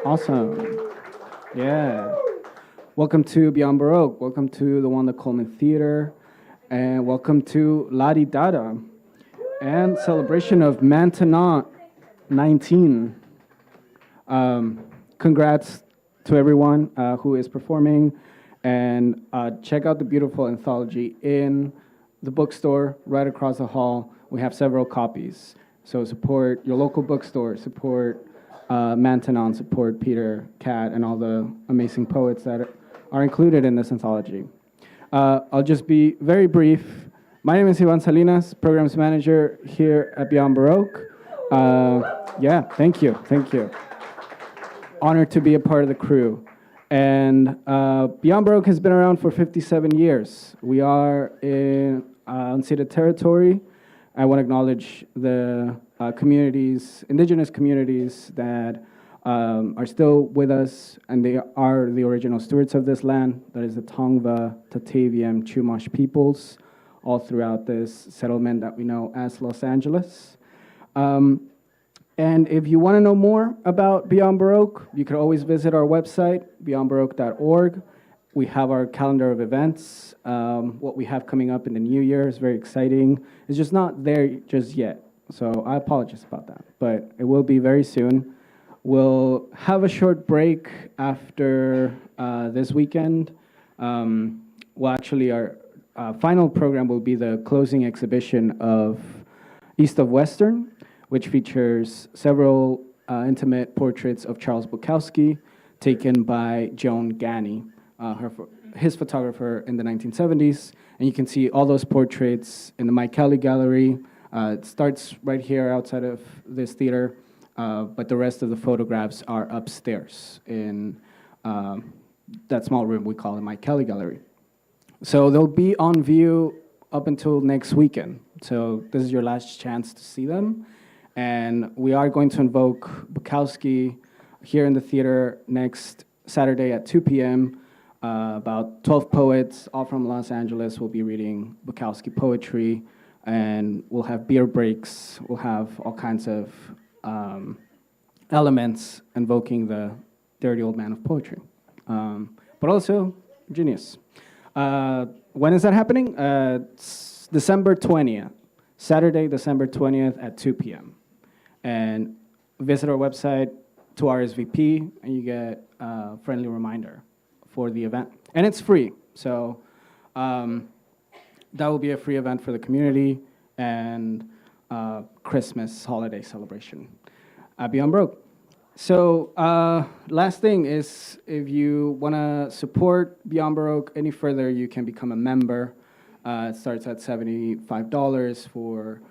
Awesome. Yeah. Welcome to Beyond Baroque. Welcome to the Wanda Coleman Theater. And welcome to Dada and celebration of MAINTENANT 19. Congrats to everyone who is performing. And check out the beautiful anthology in the bookstore right across the hall. We have several copies. So support your local bookstore, support MAINTENANT, support Peter, Kat, and all the amazing poets that are included in this anthology. I'll just be very brief. My name is Ivan Salinas, Programs Manager here at Beyond Baroque. Yeah, thank you. Honored to be a part of the crew. And Beyond Baroque has been around for 57 years. We are in unceded territory. I want to acknowledge the communities, indigenous communities that are still with us, and they are the original stewards of this land. That is the Tongva, Tataviam, Chumash peoples, all throughout this settlement that we know as Los Angeles. And if you want to know more about Beyond Baroque, you can always visit our website, beyondbaroque.org. We have our calendar of events. What we have coming up in the new year is very exciting. It's just not there just yet, so I apologize about that, but it will be very soon. We'll have a short break after this weekend. Well, actually, our final program will be the closing exhibition of East of Western, which features several intimate portraits of Charles Bukowski taken by Joan Ganny, his photographer in the 1970s. And you can see all those portraits in the Mike Kelly Gallery. It starts right here outside of this theater, but the rest of the photographs are upstairs in that small room we call the Mike Kelly Gallery. So they'll be on view up until next weekend. So this is your last chance to see them. And we are going to invoke Bukowski here in the theater next Saturday at 2 p.m. About 12 poets, all from Los Angeles, will be reading Bukowski poetry. And we'll have beer breaks. We'll have all kinds of elements invoking the dirty old man of poetry. But also genius. When is that happening? It's December 20th. Saturday, December 20th at 2 p.m. And visit our website to RSVP, and you get a friendly reminder for the event. And it's free, so that will be a free event for the community and Christmas holiday celebration at Beyond Baroque. So last thing is, if you want to support Beyond Baroque any further, you can become a member. It starts at $75 for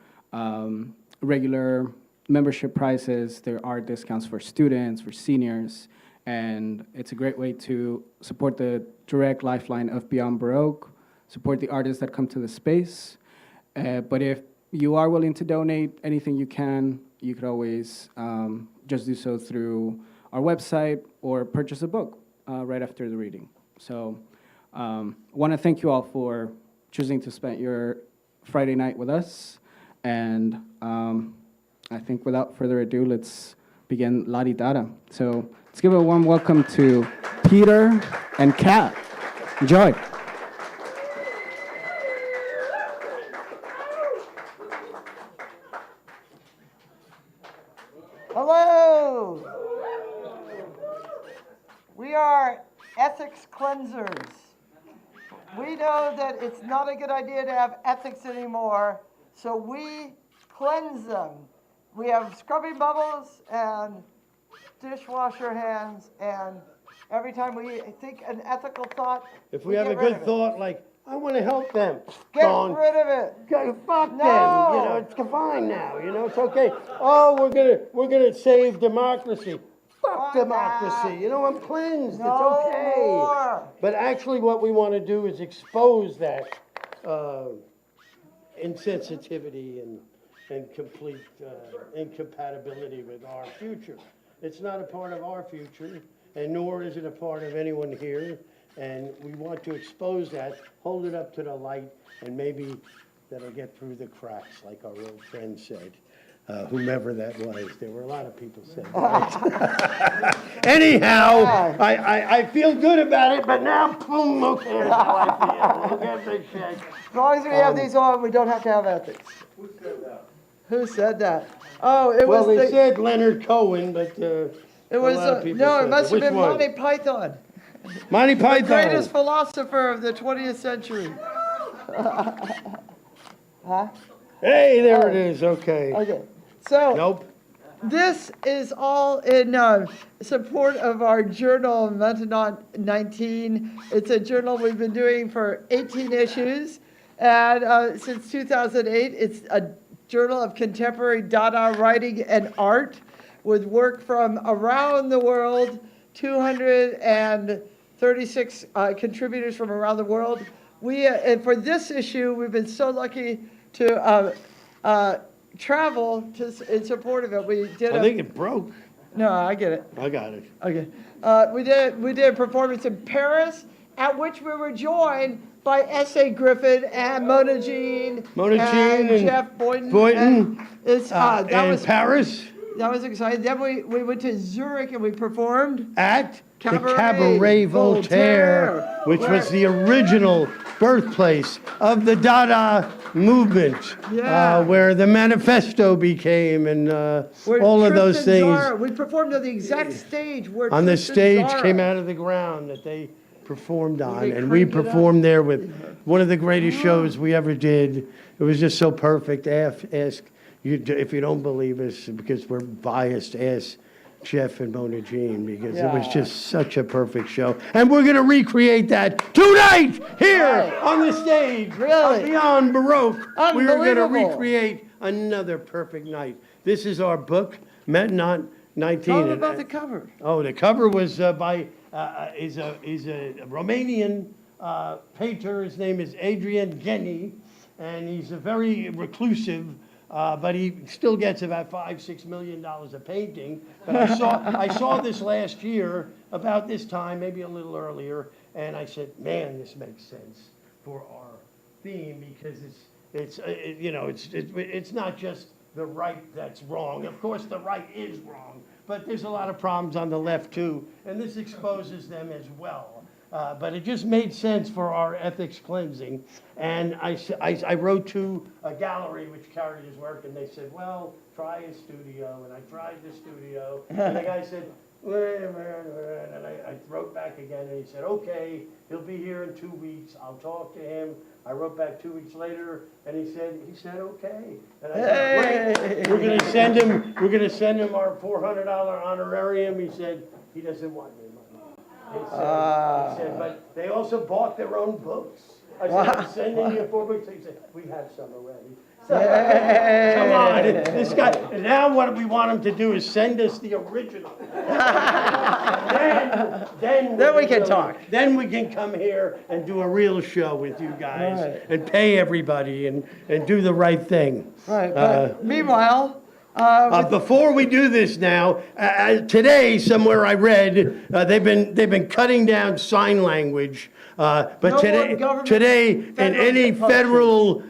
regular membership prices. There are discounts for students, for seniors, and it's a great way to support the direct lifeline of Beyond Baroque, support the artists that come to the space. But if you are willing to donate anything you could always just do so through our website or purchase a book right after the reading. So I want to thank you all for choosing to spend your Friday night with us. And I think without further ado, let's begin Dada. So let's give a warm welcome to Peter and Kat. Enjoy. Hello! We are ethics cleansers. We know that it's not a good idea to have ethics anymore, so we cleanse them. We have scrubbing bubbles and dishwasher hands, and every time we think an ethical thought, if we have a good thought, like, I want to help them. Get rid of it. Fuck them. You know, it's fine now. You know, it's okay. Oh, we're gonna save democracy. Fuck democracy. You know, I'm cleansed. No it's okay. More. But actually, what we want to do is expose that insensitivity and complete incompatibility with our future. It's not a part of our future, and nor is it a part of anyone here. and we want to expose that, hold it up to the light, and maybe that'll get through the cracks, like our old friend said. Whomever that was. There were a lot of people saying that. Anyhow, I feel good about it, but now, boom, okay, that's how I feel. Look at this shit. As long as we have these on, we don't have to have ethics. Who said that? Who said that? Oh, it Well, was they said Leonard Cohen, but it was, a lot of people no, said it must that. have been Which one? Monty Python. Monty The Python. greatest philosopher of the 20th century. Huh? Hey, there it is, okay. Okay. So, Nope. this is all in support of our journal, MAINTENANT 19. It's a journal we've been doing for 18 issues. And since 2008, it's a journal of contemporary Dada writing and art with work from around the world, 236 contributors from around the world. And for this issue, we've been so lucky to travel in support of it. We did I think it broke. No, I get it. I got it. Okay. We did a performance in Paris, at which we were joined by S.A. Griffin and Mona Jean and Jeff Boynton. And it's, that and Paris that was exciting. Then we went to Zurich and we performed at the Cabaret Cabaret Voltaire, which was the original birthplace of the Dada movement, Yeah. where the manifesto became, and where all of those Tristan things Zara, we performed on the exact stage where on the Tristan stage Zara- came out of the ground that they performed on, they and we cranked it up. performed there with one of the greatest shows we ever did. It was just so perfect. Ask you if you don't believe us because we're biased. Ask Jeff and Mona Jean because it was Yeah. just such a perfect show, and we're gonna recreate that tonight here Right. on the stage. Really? Beyond Baroque. We are gonna Unbelievable. recreate another perfect night. This is our book, MAINTENANT 19. Tell them and- about the cover. Oh, the cover was by is a Romanian painter. His name is Adrian Geni, and he's a very reclusive. But he still gets about $5-6 million a painting. But I saw this last year about this time, maybe a little earlier, and I said, man, this makes sense for our theme because it's not just the right that's wrong. Of course, the right is wrong, but there's a lot of problems on the left too, and this exposes them as well. But it just made sense for our ethics cleansing. And I wrote to a gallery which carried his work, and they said, well, try his studio. And I tried the studio, and the guy said, and I wrote back again, and he said, okay, he'll be here in 2 weeks. I'll talk to him. I wrote back 2 weeks later, and he said, okay. And I said, great. We're gonna send him our $400 honorarium. He said, he doesn't want any money. He said, but they also bought their own books. I said, I'm sending you 4 books. He said, we have some already. So, come on, this guy. And now what we want him to do is send us the original. then we can talk. Then we can come here and do a real show with you guys Right. and pay everybody and do the right thing. Right. But meanwhile, Before we do this now, today somewhere I read they've been cutting down sign language. But No more today government in any federal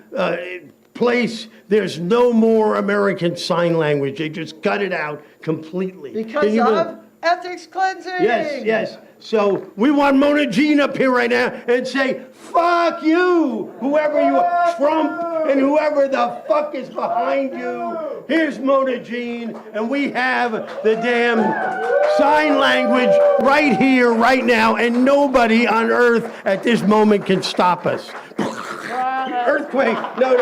place, there's no more American Sign Language. They just cut it out completely. because Can you of ethics cleansing. Yes. So we want Mona Jean up here right now and say, fuck you, whoever you are, Trump and whoever the fuck is behind you. Here's Mona Jean, and we have the damn sign language right here, right now, and nobody on earth at this moment can stop us. Earthquake. No.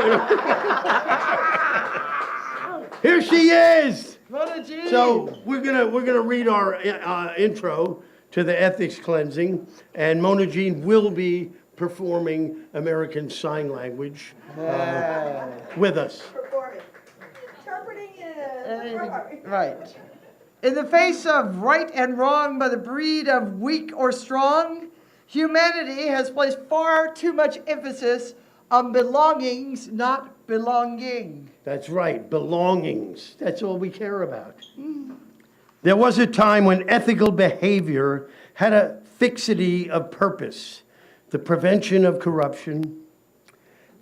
Here she is. Mona Jean. So we're gonna read our intro to the ethics cleansing, and Mona Jean will be performing American Sign Language with us. Interpreting Right. In the face of right and wrong by the breed of weak or strong, humanity has placed far too much emphasis on belongings, not belonging. That's right, belongings. That's all we care about. There was a time when ethical behavior had a fixity of purpose, the prevention of corruption,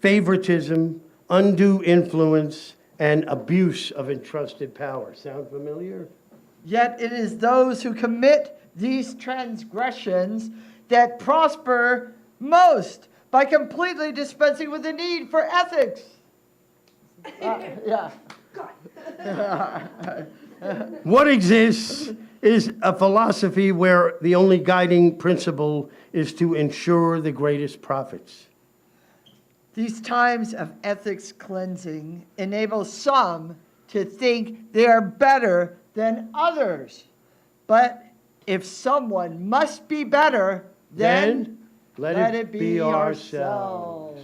favoritism, undue influence, and abuse of entrusted power. Sound familiar? Yet it is those who commit these transgressions that prosper most by completely dispensing with the need for ethics. Yeah. What exists is a philosophy where the only guiding principle is to ensure the greatest profits. These times of ethics cleansing enable some to think they are better than others. But if someone must be better, then let it be ourselves.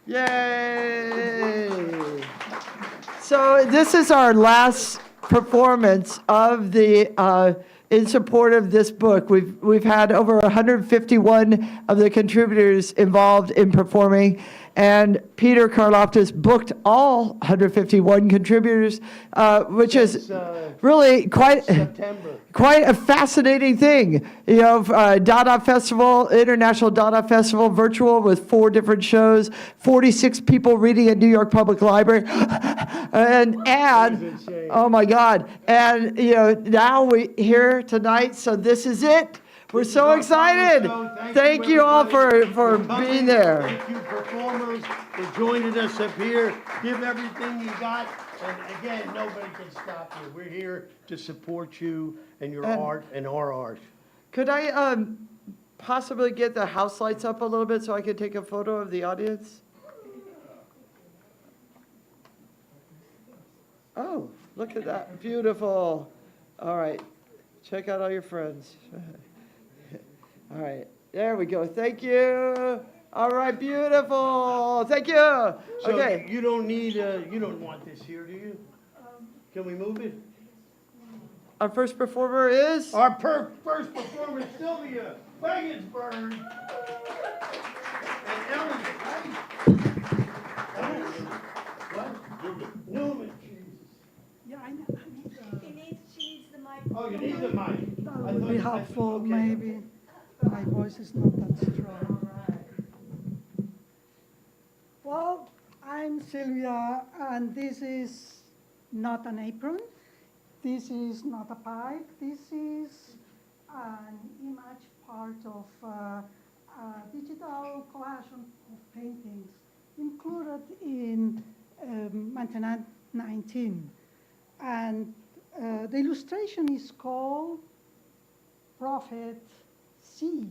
Yay! So this is our last performance of the in support of this book. We've had over 151 of the contributors involved in performing, and Peter Karloftis booked all 151 contributors, which is really quite a fascinating thing. You know, Dada Festival, International Dada Festival, virtual with 4 different shows, 46 people reading at New York Public Library, and oh my God, and you know, now we here tonight, so this is it. We're so excited. Thank you all for being there. Thank you, performers, for joining us up here. Give everything you got. And again, nobody can stop you. We're here to support you and your art and our art. Could I possibly get the house lights up a little bit so I could take a photo of the audience? Oh, look at that. Beautiful. All right. Check out all your friends. All right, there we go. Thank you. All right, beautiful. Thank you. Okay. So you don't need, you don't want this here, do you? Can we move it? Our first performer is? Our first performer is Sylvia Wagensburg. And Elliot, right? What? Newman. Yeah, I know. She needs the mic. Oh, you need the mic. That would be helpful, maybe. My voice is not that strong. Well, I'm Sylvia, and this is not an apron. This is not a pipe. This is an image part of a digital collage of paintings included in MAINTENANT 19. And the illustration is called Prophet C.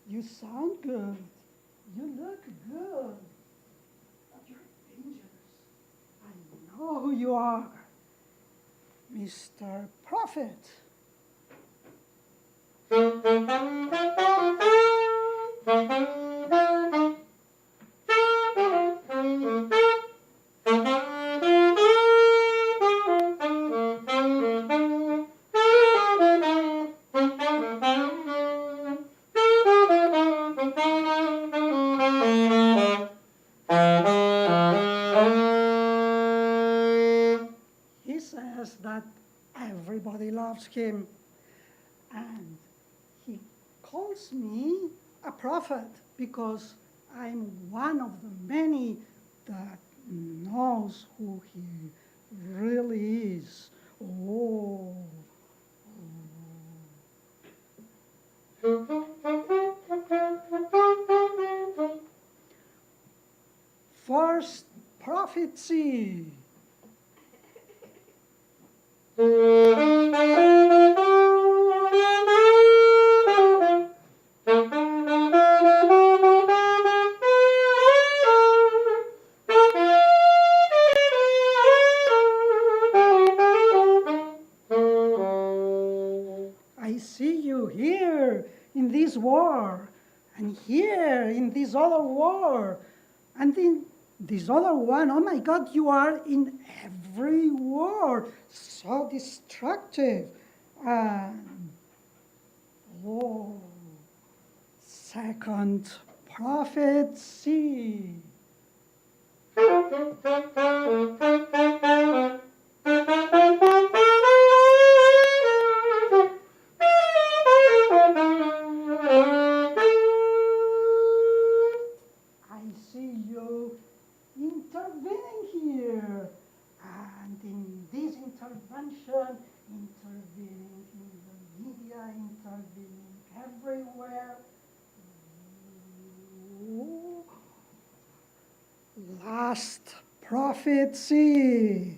You sound good. You look good. But you're dangerous. I know who you are. Mr. Prophet. That everybody loves him, and he calls me a prophet because I'm one of the many that knows who he really is. Oh. First prophecy. I see you here in this war, and here in this other war, and in this other one. Oh my God, you are in every war, so destructive. Oh, second prophecy. I see you intervening here, and in this intervention, intervening in the media, intervening everywhere. Ooh. Last prophecy.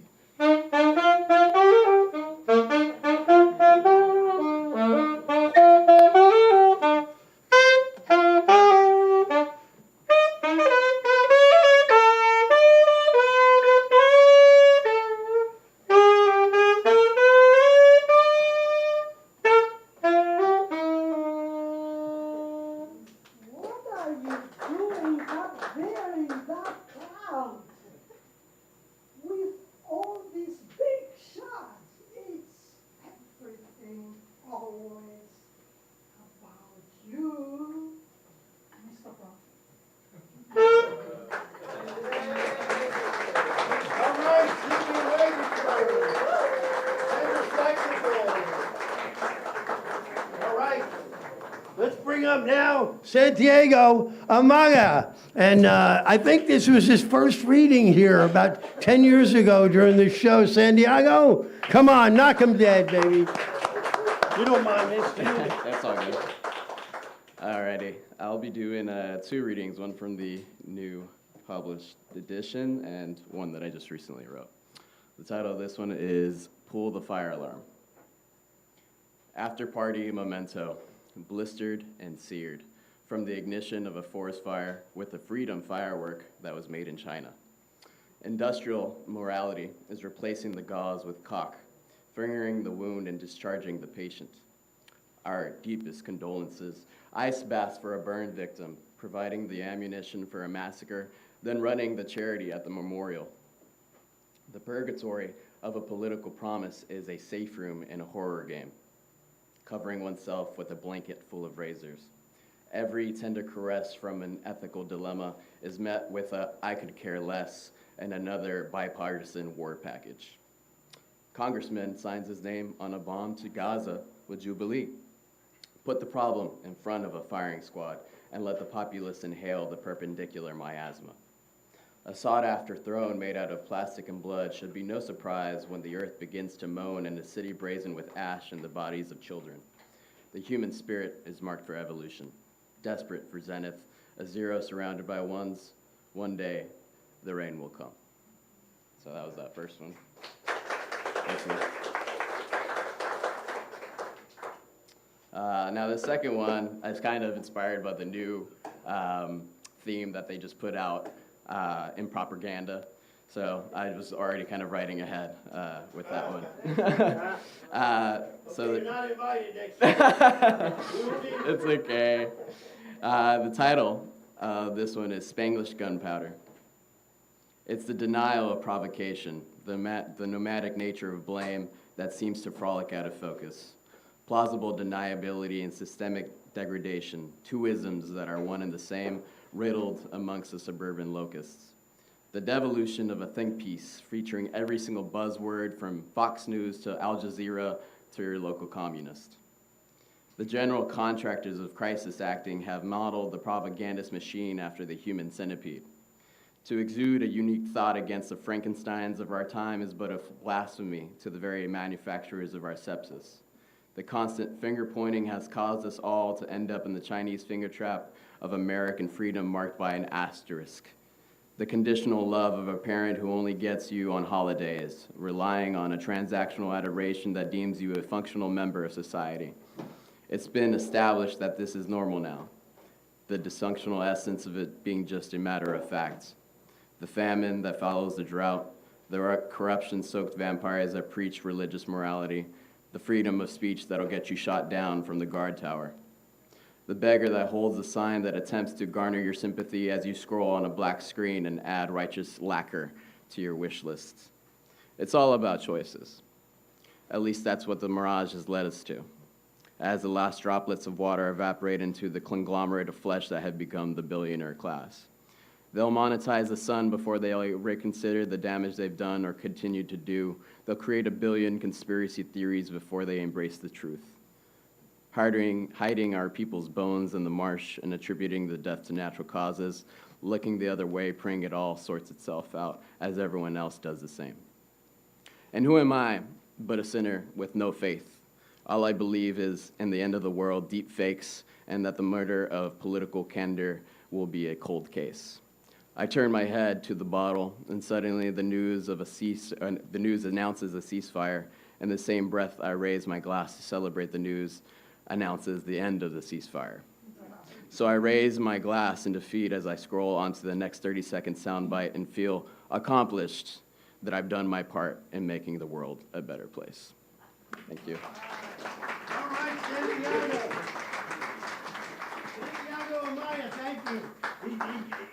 Santiago, Amaya. And I think this was his first reading here about 10 years ago during the show. Santiago, come on, knock him dead, baby. You don't mind this, do you? That's all good. Alrighty, I'll be doing 2 readings, one from the new published edition and one that I just recently wrote. The title of this one is Pull the Fire Alarm. After party memento, blistered and seared from the ignition of a forest fire with a freedom firework that was made in China. Industrial morality is replacing the gauze with caulk, fingering the wound and discharging the patient. Our deepest condolences, ice baths for a burn victim, providing the ammunition for a massacre, then running the charity at the memorial. The purgatory of a political promise is a safe room in a horror game, covering oneself with a blanket full of razors. Every tender caress from an ethical dilemma is met with a "I could care less" and another bipartisan war package. Congressman signs his name on a bomb to Gaza with Jubilee. Put the problem in front of a firing squad and let the populace inhale the perpendicular miasma. A sought-after throne made out of plastic and blood should be no surprise when the earth begins to moan and the city brazen with ash and the bodies of children. The human spirit is marked for evolution. Desperate for zenith, a zero surrounded by ones, one day the rain will come. So that was that first one. Now the second one is kind of inspired by the new theme that they just put out in propaganda. So I was already kind of writing ahead with that one. So you're not invited next time. It's okay. The title of this one is Spanglish Gunpowder. It's the denial of provocation, the nomadic nature of blame that seems to frolic out of focus. Plausible deniability and systemic degradation, 2 isms that are one and the same, riddled amongst the suburban locusts. The devolution of a think piece featuring every single buzzword from Fox News to Al Jazeera to your local communist. The general contractors of crisis acting have modeled the propagandist machine after the human centipede. To exude a unique thought against the Frankensteins of our time is but a blasphemy to the very manufacturers of our sepsis. The constant finger-pointing has caused us all to end up in the Chinese finger trap of American freedom marked by an asterisk. The conditional love of a parent who only gets you on holidays, relying on a transactional adoration that deems you a functional member of society. It's been established that this is normal now, the dysfunctional essence of it being just a matter of fact. The famine that follows the drought, the corruption-soaked vampires that preach religious morality, the freedom of speech that'll get you shot down from the guard tower. the beggar that holds the sign that attempts to garner your sympathy as you scroll on a black screen and add righteous lacquer to your wish list. It's all about choices. At least that's what the mirage has led us to, as the last droplets of water evaporate into the conglomerate of flesh that had become the billionaire class. They'll monetize the sun before they reconsider the damage they've done or continue to do. They'll create a billion conspiracy theories before they embrace the truth. Hiding our people's bones in the marsh and attributing the death to natural causes, looking the other way, praying it all sorts itself out as everyone else does the same. And who am I but a sinner with no faith? All I believe is, in the end of the world, deep fakes, and that the murder of political candor will be a cold case. I turn my head to the bottle, and suddenly the news announces a ceasefire. In the same breath, I raise my glass to celebrate the news announces the end of the ceasefire. So I raise my glass in defeat as I scroll onto the next 30-second soundbite and feel accomplished that I've done my part in making the world a better place. Thank you. All right, Santiago. Santiago Amaya, thank you.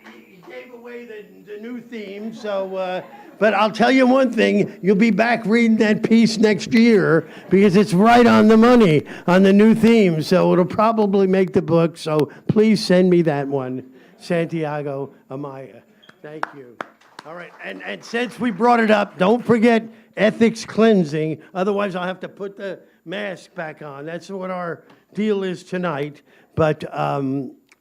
He gave away the new theme, so, but I'll tell you one thing, you'll be back reading that piece next year because it's right on the money on the new theme, so it'll probably make the book, so please send me that one, Santiago Amaya. Thank you. All right, and since we brought it up, don't forget ethics cleansing, otherwise I'll have to put the mask back on. That's what our deal is tonight, but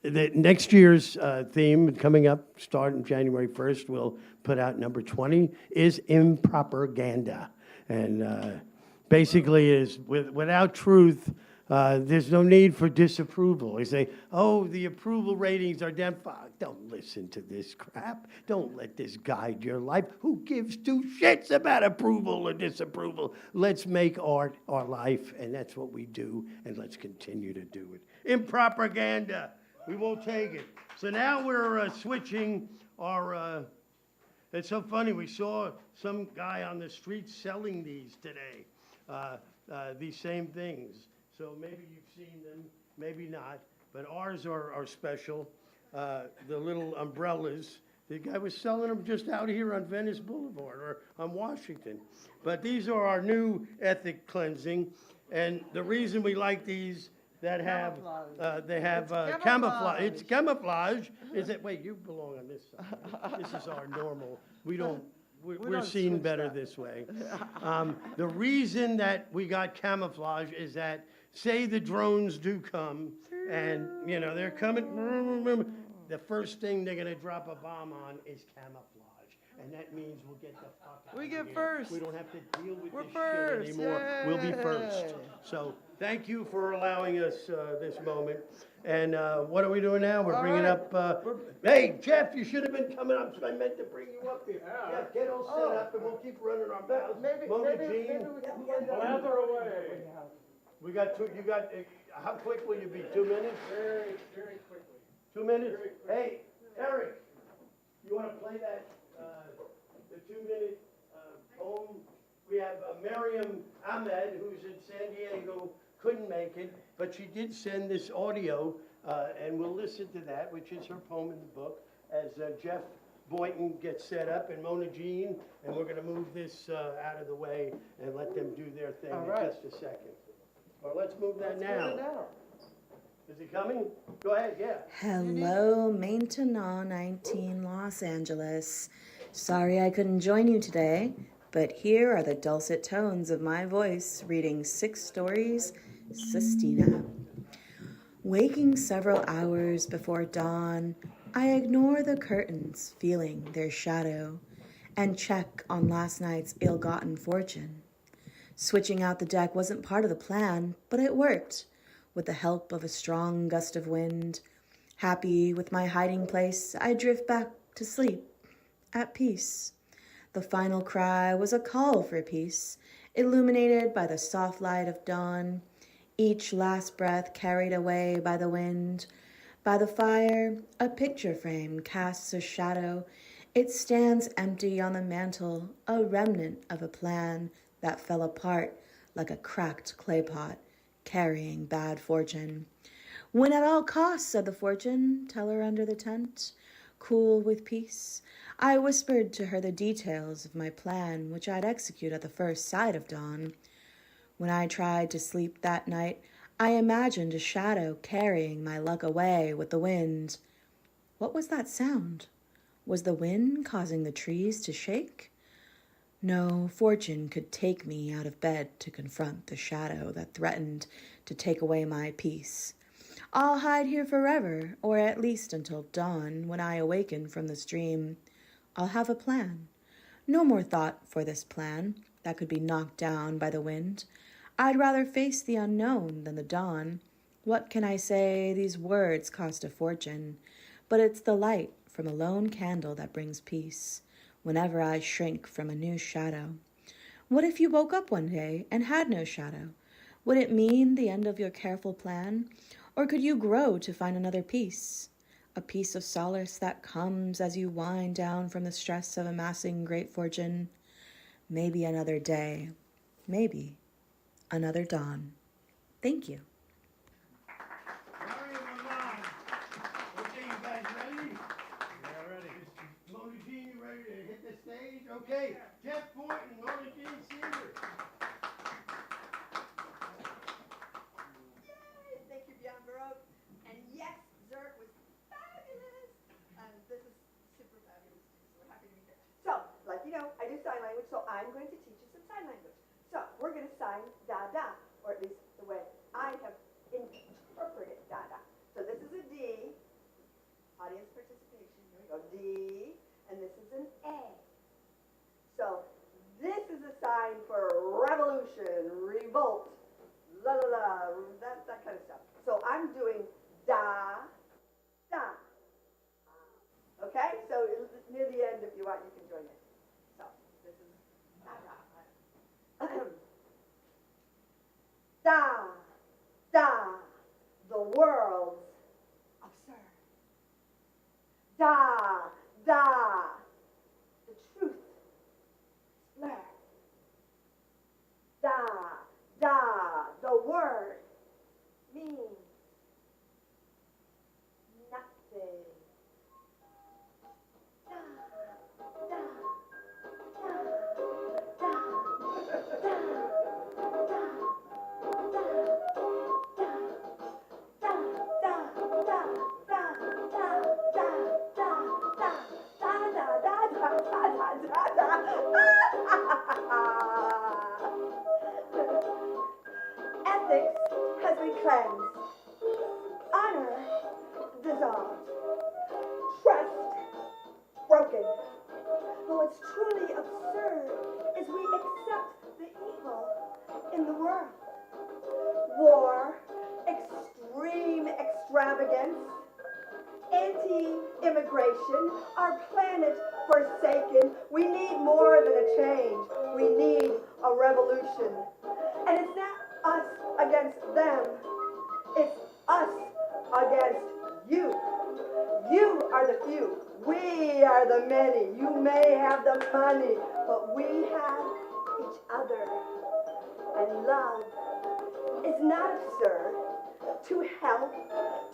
the next year's theme coming up, starting January 1st, we'll put out number 20, is impropaganda. And basically is without truth, there's no need for disapproval. They say, oh, the approval ratings are down. Fuck, don't listen to this crap. Don't let this guide your life. Who gives two shits about approval or disapproval? Let's make art our life, and that's what we do, and let's continue to do it. Impropaganda. We won't take it. So now we're switching our, it's so funny, we saw some guy on the street selling these today, these same things. So maybe you've seen them, maybe not, but ours are special. The little umbrellas, the guy was selling them just out here on Venice Boulevard or on Washington. But these are our new ethic cleansing, and the reason we like these that have, they have camouflage. It's camouflage. Is it, wait, you belong on this side. This is our normal. We're seen better this way. The reason that we got camouflage is that, say the drones do come, and, you know, they're coming, the first thing they're gonna drop a bomb on is camouflage. And that means we'll get the fuck out of here. We get first. We don't have to deal with We're this first. shit anymore. Yay. We'll be first. So, thank you for allowing us this moment. And what are we doing now? We're All bringing right. up, hey, Jeff, you should have been coming up. I meant to bring you up here. Yeah, get all set up and we'll keep running our mouths. Maybe Mona we Jean, can away. We got two, you got, how quick will you be? 2 minutes? Very, very quickly. 2 minutes? Hey, Eric, you want to play that, the 2-minute poem? We have Mariam, Ahmed, who's in San Diego, couldn't make it, but she did send this audio, and we'll listen to that, which is her poem in the book, as Jeff Boynton gets set up, and Mona Jean, and we're going to move this out of the way and let them do their thing All in right. just a second. Or let's move that Let's now. do it now. Is it coming? Go ahead, yeah. Hello, MAINTENANT 19 Los Angeles. Sorry I couldn't join you today, but here are the dulcet tones of my voice reading 6 stories, Sistina. Waking several hours before dawn, I ignore the curtains, feeling their shadow, and check on last night's ill-gotten fortune. Switching out the deck wasn't part of the plan, but it worked, with the help of a strong gust of wind. Happy with my hiding place, I drift back to sleep, at peace. The final cry was a call for peace, illuminated by the soft light of dawn, each last breath carried away by the wind. By the fire, a picture frame casts a shadow. It stands empty on the mantel, a remnant of a plan that fell apart like a cracked clay pot, carrying bad fortune. Win at all costs, said the fortune teller under the tent, cool with peace. I whispered to her the details of my plan, which I'd execute at the first sight of dawn. When I tried to sleep that night, I imagined a shadow carrying my luck away with the wind. What was that sound? Was the wind causing the trees to shake? No, fortune could take me out of bed to confront the shadow that threatened to take away my peace. I'll hide here forever, or at least until dawn, when I awaken from this dream. I'll have a plan. No more thought for this plan that could be knocked down by the wind. I'd rather face the unknown than the dawn. What can I say? These words cost a fortune, but it's the light from a lone candle that brings peace whenever I shrink from a new shadow. What if you woke up one day and had no shadow? Would it mean the end of your careful plan? Or could you grow to find another peace? A piece of solace that comes as you wind down from the stress of amassing great fortune? Maybe another day. Maybe another dawn. Thank you. Mariam, Milan. Okay, you guys ready? Yeah, ready. Modiano, you ready to hit the stage? Okay, Jeff Point and Modiano Cedar. Yay! Thank you, Beyond Baroque. And yes, Zert was fabulous. And this is super fabulous too, so we're happy to be here. So, like you know, I do sign language, so I'm going to teach you some sign language. So, we're going to sign Dada, or at least the way I have interpreted Dada. So this is a D, audience participation, here we go, D, and this is an A. So this is a sign for revolution, revolt, la la la, that kind of stuff. So I'm doing da, da. Okay, so near the end if you want you can join in. So this is da da. Da, da, the world's absurd. Da, da, the truth is blurred. Da, da, the word means nothing. Da, da, da, da, da, da. Ethics has been cleansed, honor dissolved, trust broken. But what's truly absurd is we accept the evil in the world. War, extreme extravagance, anti-immigration, our planet forsaken. We need more than a change. We need a revolution. And it's not us against them. It's us against you. You are the few. We are the many. You may have the money, but we have each other. And love is not absurd. To help,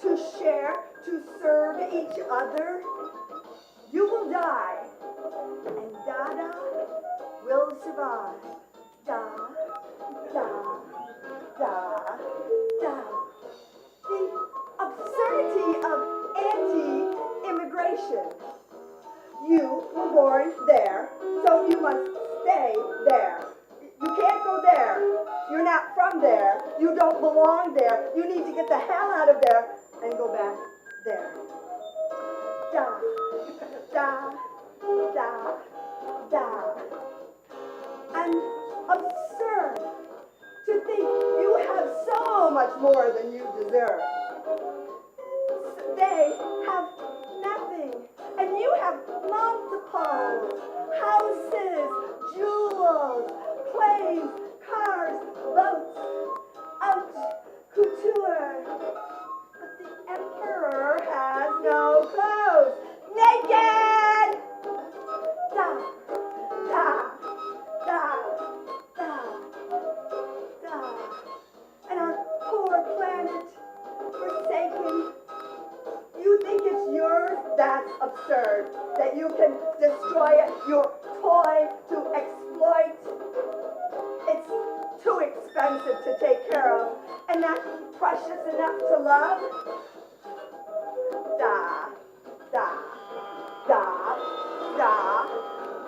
to share, to serve each other. You will die, and Dada will survive. Da, da, da, da. The absurdity of anti-immigration. You were born there, so you must stay there. You can't go there. You're not from there. You don't belong there. You need to get the hell out of there and go back there. Da, da, da, da. And absurd to think you have so much more than you deserve. They have nothing, and you have multiple houses, jewels, planes, cars, boats, haute couture. But the emperor has no clothes. Naked! Da, da, da, da, da. And our poor planet destroy it, your toy to exploit. It's too expensive to take care of, and not precious enough to love. Da, da, da, da,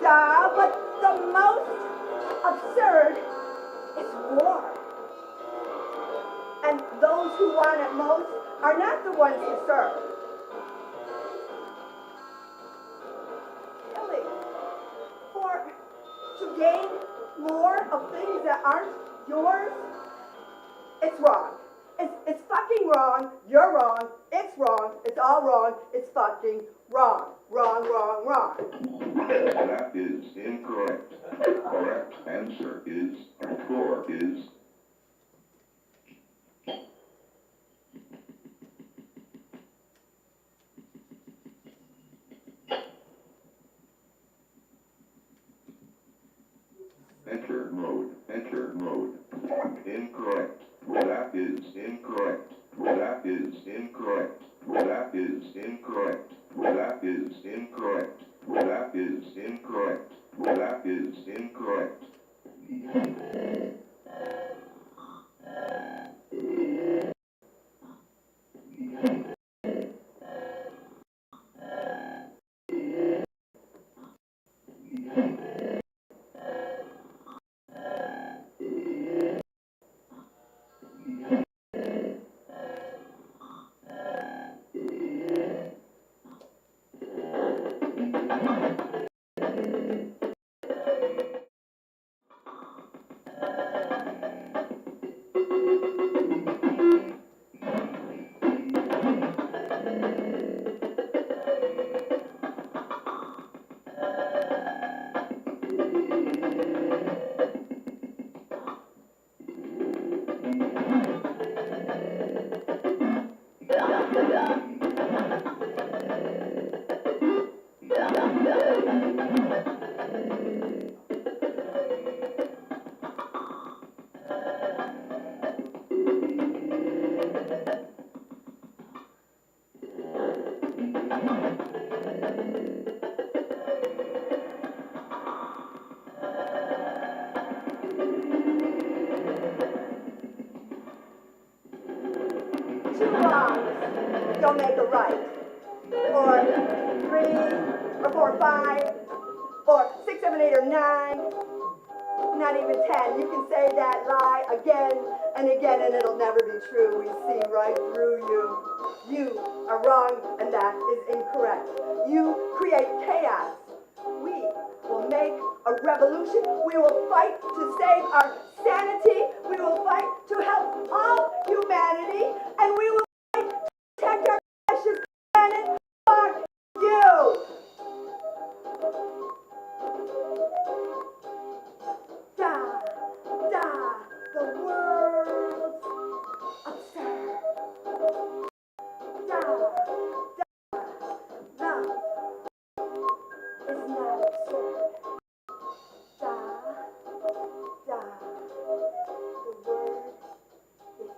da, but the most absurd is war. And those who want it most are not the ones who serve. Killing to gain more of things that aren't yours, it's wrong. It's fucking wrong. You're wrong. It's wrong. It's all wrong. It's fucking wrong. Wrong, wrong, wrong. That is incorrect. The correct answer is, or score is, enter mode, enter mode. Incorrect. That is incorrect. That is incorrect. That is incorrect. That is incorrect. That is incorrect. That is incorrect. Two wrongs don't make a right. Or 3, or 4, 5, or 6, 7, 8, or 9, not even 10. You can say that lie again and again, and it'll never be true. We see right through you. You are wrong, and that is incorrect. You create chaos. We will make a revolution. We will fight to save our sanity. We will fight to help all humanity, and we will fight to protect our precious planet. Fuck you! Da, da, the world's absurd. Da, da, love is not absurd. Da, da, the word is love.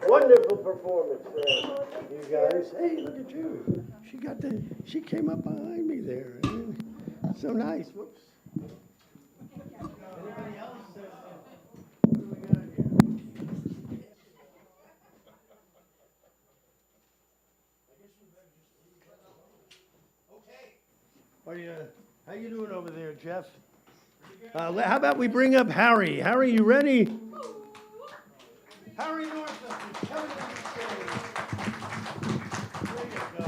Wonderful performance there, you guys. Hey, look at you. She came up behind me there. So nice. Whoops. Anybody else? What do we got here? Okay. How you doing over there, Jeff? How about we bring up Harry? Harry, you ready? Harry Northup is coming on the stage. There you go.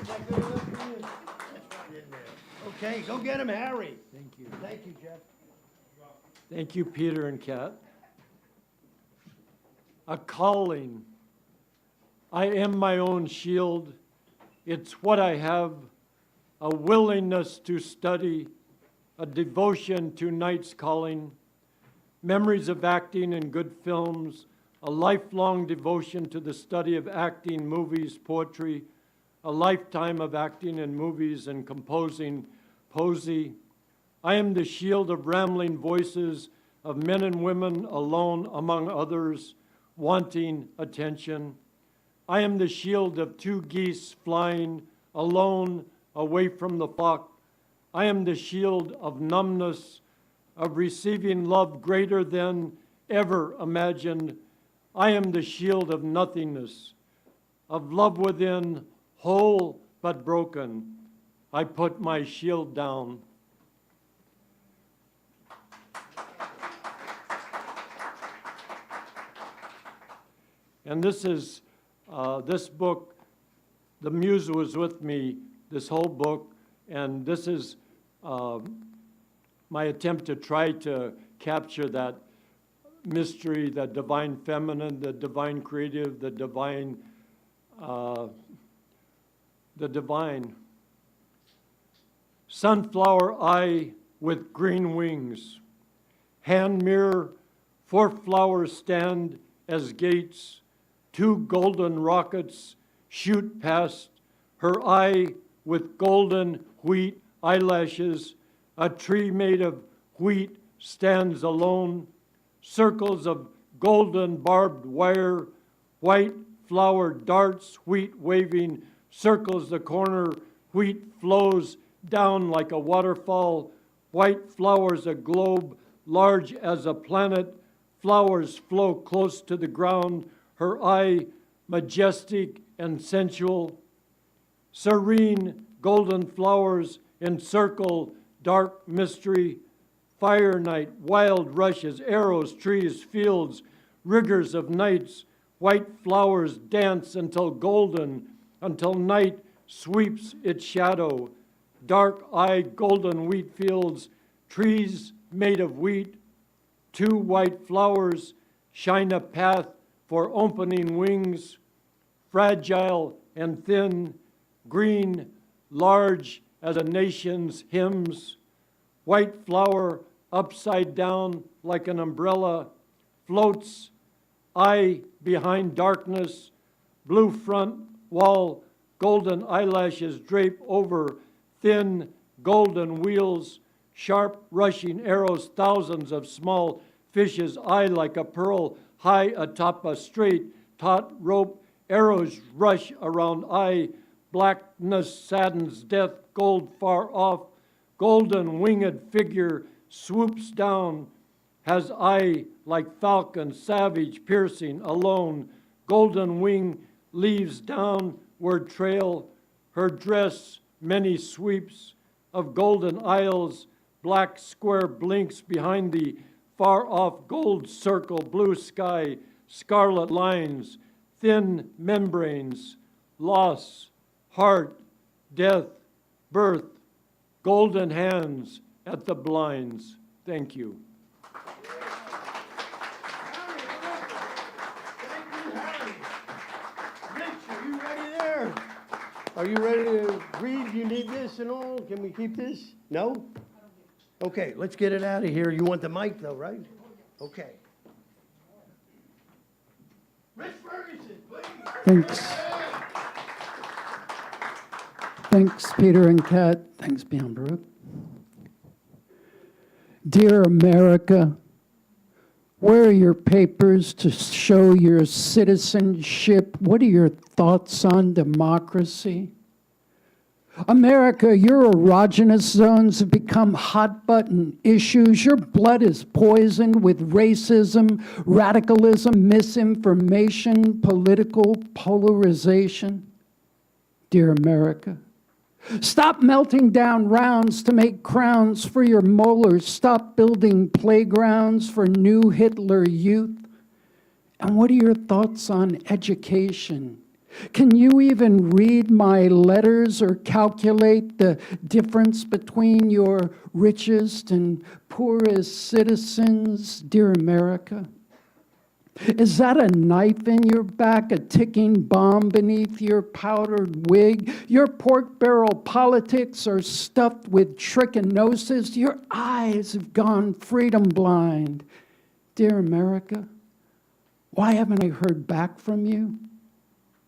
Is that good enough for you? That's right in there. Okay, go get him, Harry. Thank you. Thank you, Jeff. Thank you, Peter and Kat. A calling. I am my own shield. It's what I have. A willingness to study, a devotion to night's calling, memories of acting in good films, a lifelong devotion to the study of acting, movies, poetry, a lifetime of acting in movies and composing poesy. I am the shield of rambling voices of men and women alone among others, wanting attention. I am the shield of two geese flying alone away from the flock. I am the shield of numbness, of receiving love greater than ever imagined. I am the shield of nothingness, of love within, whole but broken. I put my shield down. And this is, this book, the muse was with me, this whole book, and this is my attempt to try to capture that mystery, the divine feminine, the divine creative, the divine. Sunflower eye with green wings, hand mirror, 4 flowers stand as gates, 2 golden rockets shoot past her eye with golden wheat eyelashes. A tree made of wheat stands alone, circles of golden barbed wire, white flower darts, wheat waving, circles the corner, wheat flows down like a waterfall, white flowers a globe large as a planet, flowers flow close to the ground, her eye majestic and sensual, serene golden flowers encircle dark mystery, fire night, wild rushes, arrows, trees, fields, rigors of nights, white flowers dance until golden, until night sweeps its shadow, dark-eyed golden wheat fields, trees made of wheat, 2 white flowers shine a path for opening wings, fragile and thin, green, large as a nation's hymns, white flower upside down like an umbrella, floats, eye behind darkness, blue front wall, golden eyelashes drape over thin golden wheels, sharp rushing arrows, thousands of small fishes, eye like a pearl, high atop a straight, taut rope, arrows rush around eye, blackness saddens death, gold far off, golden winged figure swoops down, has eye like falcon, savage, piercing, alone, golden wing leaves downward trail, her dress many sweeps of golden aisles, black square blinks behind the far-off gold circle, blue sky, scarlet lines, thin membranes, loss, heart, death, birth, golden hands at the blinds. Thank you. Are you ready to read? You need this and all? Can we keep this? No? Okay, let's get it out of here. You want the mic though, right? Okay. Rich Ferguson, please. Thanks. Thanks, Peter and Kat. Thanks, Beyond Baroque. Dear America, where are your papers to show your citizenship? What are your thoughts on democracy? America, your erogenous zones have become hot-button issues. Your blood is poisoned with racism, radicalism, misinformation, political polarization. Dear America, stop melting down rounds to make crowns for your molars. Stop building playgrounds for new Hitler youth. And what are your thoughts on education? Can you even read my letters or calculate the difference between your richest and poorest citizens, dear America? Is that a knife in your back, a ticking bomb beneath your powdered wig? Your pork barrel politics are stuffed with trichinosis. Your eyes have gone freedom blind. Dear America, Why haven't I heard back from you?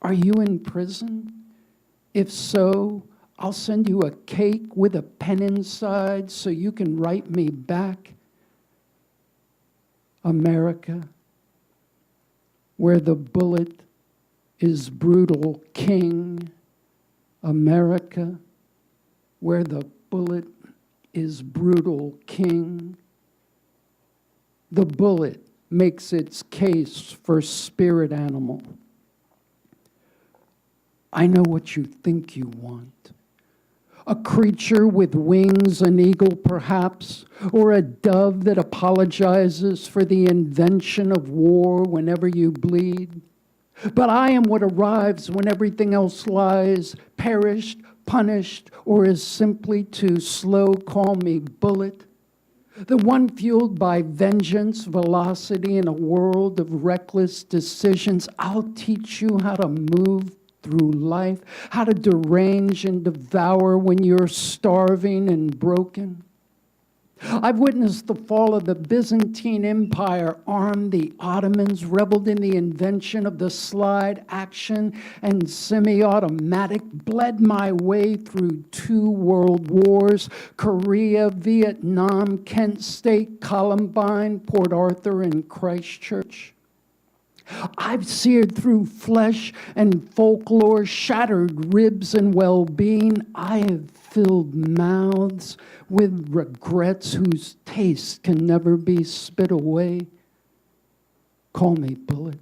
Are you in prison? If so, I'll send you a cake with a pen inside so you can write me back. America, where the bullet is brutal king. America, where the bullet is brutal king. The bullet makes its case for spirit animal. I know what you think you want. A creature with wings, an eagle perhaps, or a dove that apologizes for the invention of war whenever you bleed. But I am what arrives when everything else lies, perished, punished, or is simply too slow. Call me bullet. The one fueled by vengeance, velocity, in a world of reckless decisions. I'll teach you how to move through life, how to derange and devour when you're starving and broken. I've witnessed the fall of the Byzantine Empire, armed the Ottomans, reveled in the invention of the slide action and semi-automatic, bled my way through 2 world wars, Korea, Vietnam, Kent State, Columbine, Port Arthur, and Christchurch. I've seared through flesh and folklore, shattered ribs and well-being. I have filled mouths with regrets whose taste can never be spit away. Call me bullet.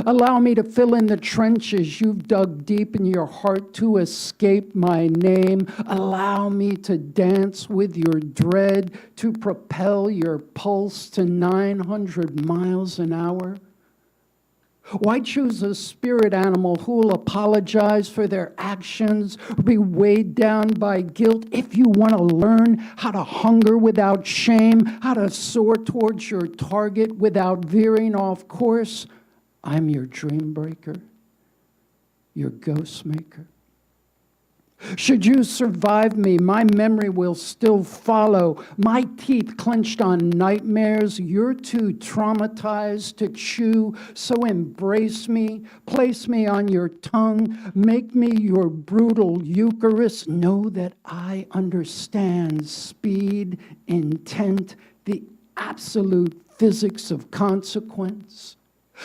Allow me to fill in the trenches you've dug deep in your heart to escape my name. Allow me to dance with your dread, to propel your pulse to 900 miles an hour. Why choose a spirit animal who will apologize for their actions, or be weighed down by guilt? If you want to learn how to hunger without shame, how to soar towards your target without veering off course, I'm your dream breaker, your ghost maker. Should you survive me, my memory will still follow. My teeth clenched on nightmares. You're too traumatized to chew, so embrace me, place me on your tongue, make me your brutal Eucharist. Know that I understand speed, intent, the absolute physics of consequence.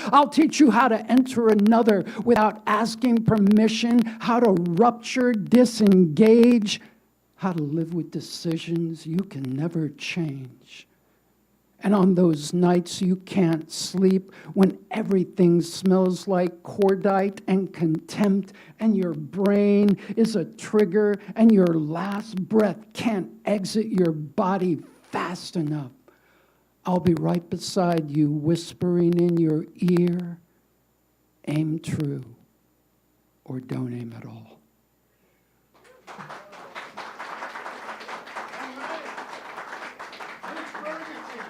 I'll teach you how to enter another without asking permission, how to rupture, disengage, how to live with decisions you can never change. And on those nights you can't sleep, when everything smells like cordite and contempt, and your brain is a trigger, and your last breath can't exit your body fast enough, I'll be right beside you, whispering in your ear, aim true, or don't aim at all. Miss Ferguson,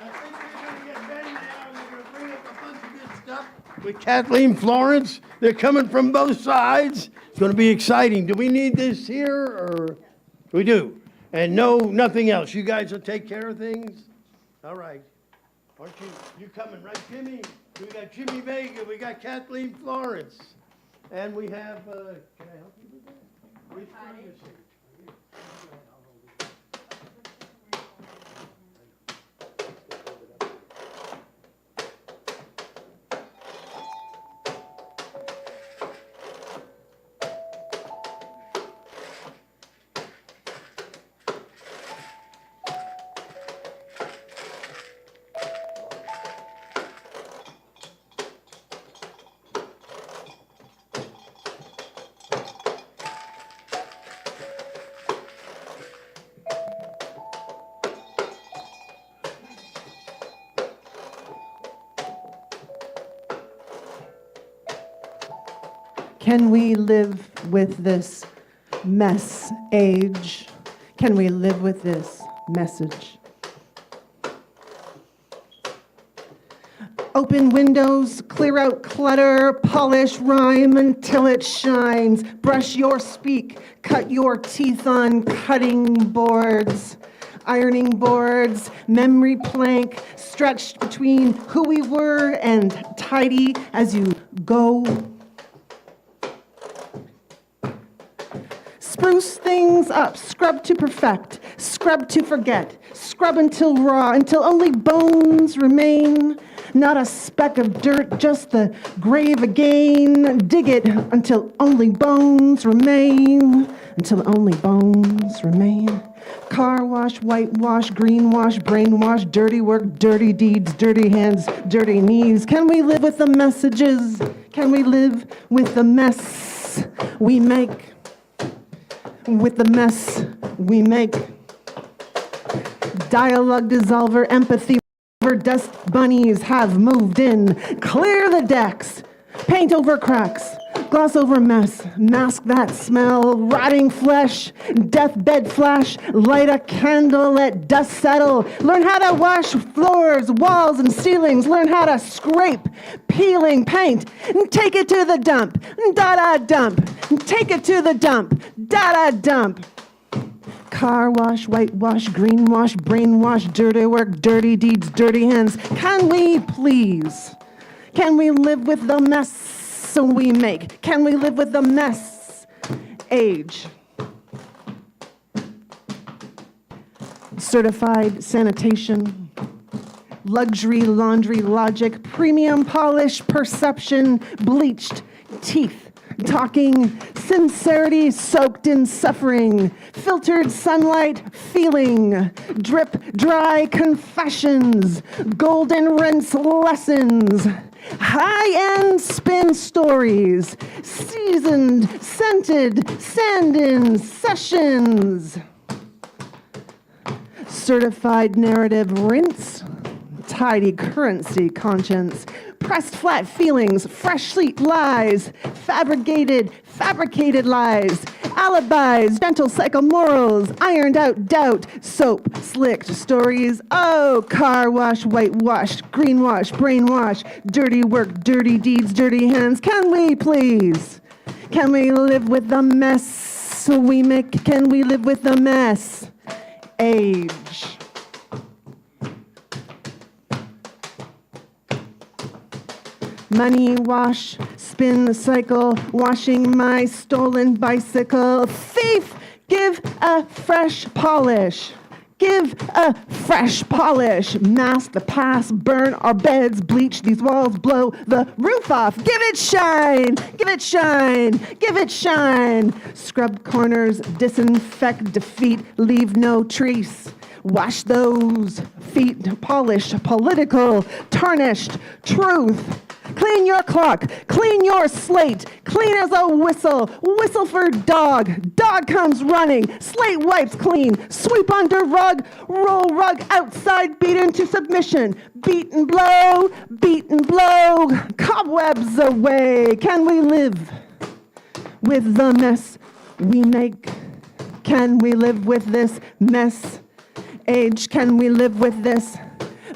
I think we're going to get ready now, and we're going to bring up a bunch of good stuff with Kathleen, Florence. They're coming from both sides. It's going to be exciting. Do we need this here, or? We do. And no, nothing else. You guys will take care of things? All right. Aren't you coming, right, Jimmy? We got Jimmy Vega, we got Kathleen Florence, and we have, can I help you with that? Which Ferguson? Can we live with this mess age? Can we live with this message? Open windows, clear out clutter, polish rhyme until it shines. Brush your speak, cut your teeth on cutting boards. ironing boards, memory plank stretched between who we were and tidy as you go. Spruce things up, scrub to perfect, scrub to forget, scrub until raw, until only bones remain. Not a speck of dirt, just the grave again. Dig it until only bones remain, until only bones remain. Car wash, whitewash, greenwash, brainwash, dirty work, dirty deeds, dirty hands, dirty knees. Can we live with the messages? Can we live with the mess we make? With the mess we make. Dialogue dissolver, empathy, dust bunnies have moved in. Clear the decks, paint over cracks, gloss over mess, mask that smell, rotting flesh, deathbed flash, light a candle, let dust settle. Learn how to wash floors, walls, and ceilings. Learn how to scrape, peeling paint, take it to the dump, Dada dump, take it to the dump, Dada dump. Car wash, whitewash, greenwash, brainwash, dirty work, dirty deeds, dirty hands. Can we please? Can we live with the mess we make? Can we live with the mess? Age. Certified sanitation. Luxury laundry logic, premium polish perception, bleached teeth. Talking sincerity soaked in suffering, filtered sunlight feeling, drip dry confessions, golden rinse lessons, high-end spin stories, seasoned, scented, sand-in sessions, certified narrative rinse, tidy currency conscience, pressed flat feelings, fresh sleep lies, fabricated lies, alibis, gentle psychomorals, ironed out doubt, soap, slicked stories. Oh, car wash, whitewash, greenwash, brainwash, dirty work, dirty deeds, dirty hands. Can we please? Can we live with the mess we make? Can we live with the mess? Age. Money wash, spin the cycle, washing my stolen bicycle. Thief, give a fresh polish. Give a fresh polish. Mask the past, burn our beds, bleach these walls, blow the roof off. Give it shine, give it shine, give it shine. Scrub corners, disinfect, defeat, leave no trace. Wash those feet, polish, political, tarnished, truth. Clean your clock, clean your slate, clean as a whistle, whistle for dog, dog comes running, slate wipes clean, sweep under rug, roll rug outside, beat into submission, beat and blow, cobwebs away. Can we live with the mess we make? Can we live with this mess? Age, can we live with this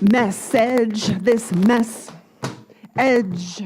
message, this mess? Edge.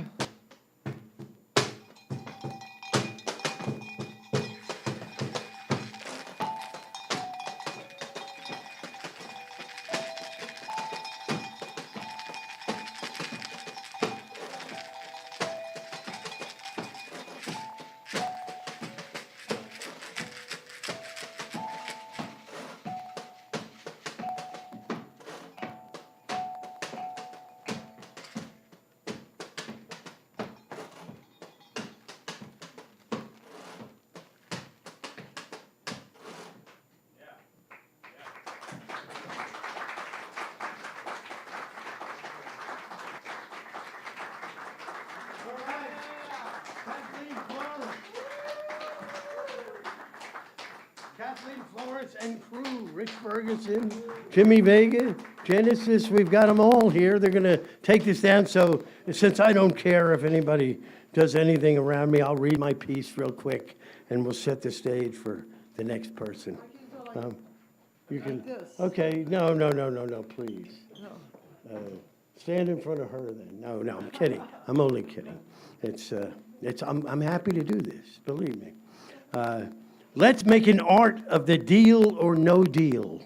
Kathleen, Florence, and crew, Rich Ferguson, Jimmy Vega, Genesis, we've got them all here. They're going to take this down, so since I don't care if anybody does anything around me, I'll read my piece real quick, and we'll set the stage for the next person. You can, okay, no, please. Stand in front of her then. No, I'm kidding. I'm only kidding. I'm happy to do this, believe me. Let's make an art of the deal or no deal.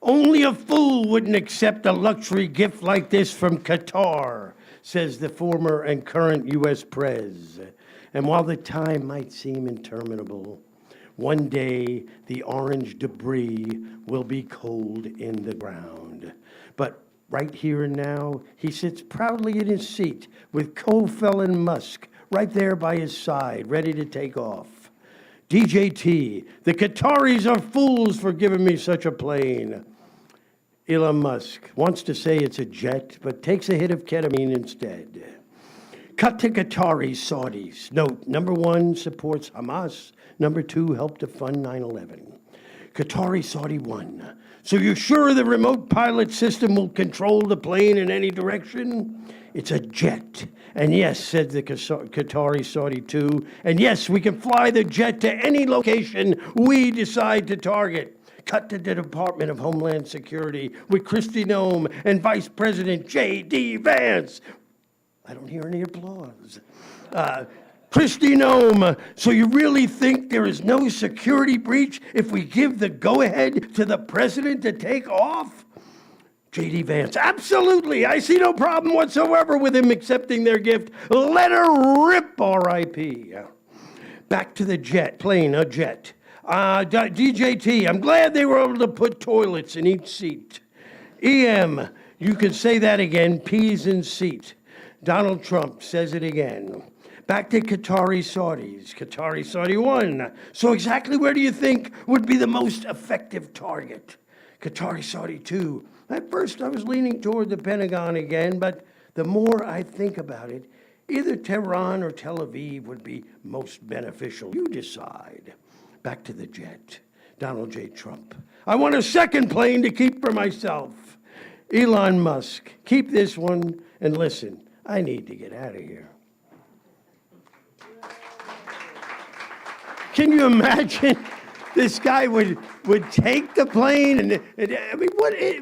Only a fool wouldn't accept a luxury gift like this from Qatar, says the former and current U.S. Prez. And while the time might seem interminable, one day the orange debris will be cold in the ground. But right here and now, he sits proudly in his seat with co-felon Musk right there by his side, ready to take off. DJT, the Qataris are fools for giving me such a plane. Elon Musk wants to say it's a jet, but takes a hit of ketamine instead. Cut to Qatari Saudis. Note, number 1 supports Hamas. Number 2 helped to fund 9/11. Qatari Saudi 1. So you're sure the remote pilot system will control the plane in any direction? It's a jet. And yes, said the Qatari Saudi 2. And yes, we can fly the jet to any location we decide to target. Cut to the Department of Homeland Security with Kristi Noem and Vice President J.D. Vance. I don't hear any applause. Kristi Noem, so you really think there is no security breach if we give the go-ahead to the president to take off? J.D. Vance, absolutely. I see no problem whatsoever with him accepting their gift. Let her rip, R.I.P. Back to the plane, a jet. DJT, I'm glad they were able to put toilets in each seat. EM, you could say that again, peas in seat. Donald Trump says it again. Back to Qatari Saudis. Qatari Saudi 1. So exactly where do you think would be the most effective target? Qatari Saudi 2. At first I was leaning toward the Pentagon again, but the more I think about it, either Tehran or Tel Aviv would be most beneficial. You decide. Back to the jet. Donald J. Trump. I want a second plane to keep for myself. Elon Musk. Keep this one and listen. I need to get out of here. Can you imagine this guy would take the plane and I mean,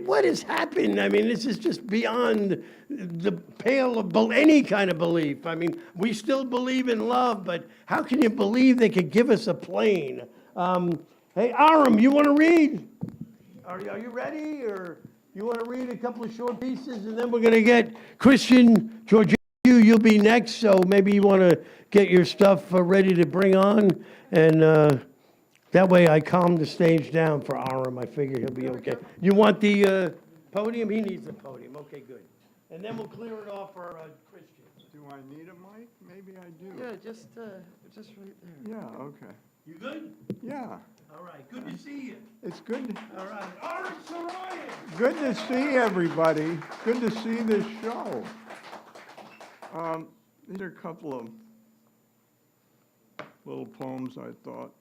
what has happened? I mean, this is just beyond the pale of any kind of belief. I mean, we still believe in love, but how can you believe they could give us a plane? Hey, Aram, you want to read? Are you ready, or you want to read a couple of short pieces, and then we're going to get Christian Georgiou. You'll be next, so maybe you want to get your stuff ready to bring on, and that way I calm the stage down for Aram. I figure he'll be okay. You want the podium? He needs the podium. Okay, good. And then we'll clear it off for Christian. Do I need a mic? Maybe I do. Yeah, just right there. Yeah, okay. You good? Yeah, All right. Good to see you. it's good. All right. Aram Sarayan. Good to see everybody. Good to see this show. These are a couple of little poems I thought.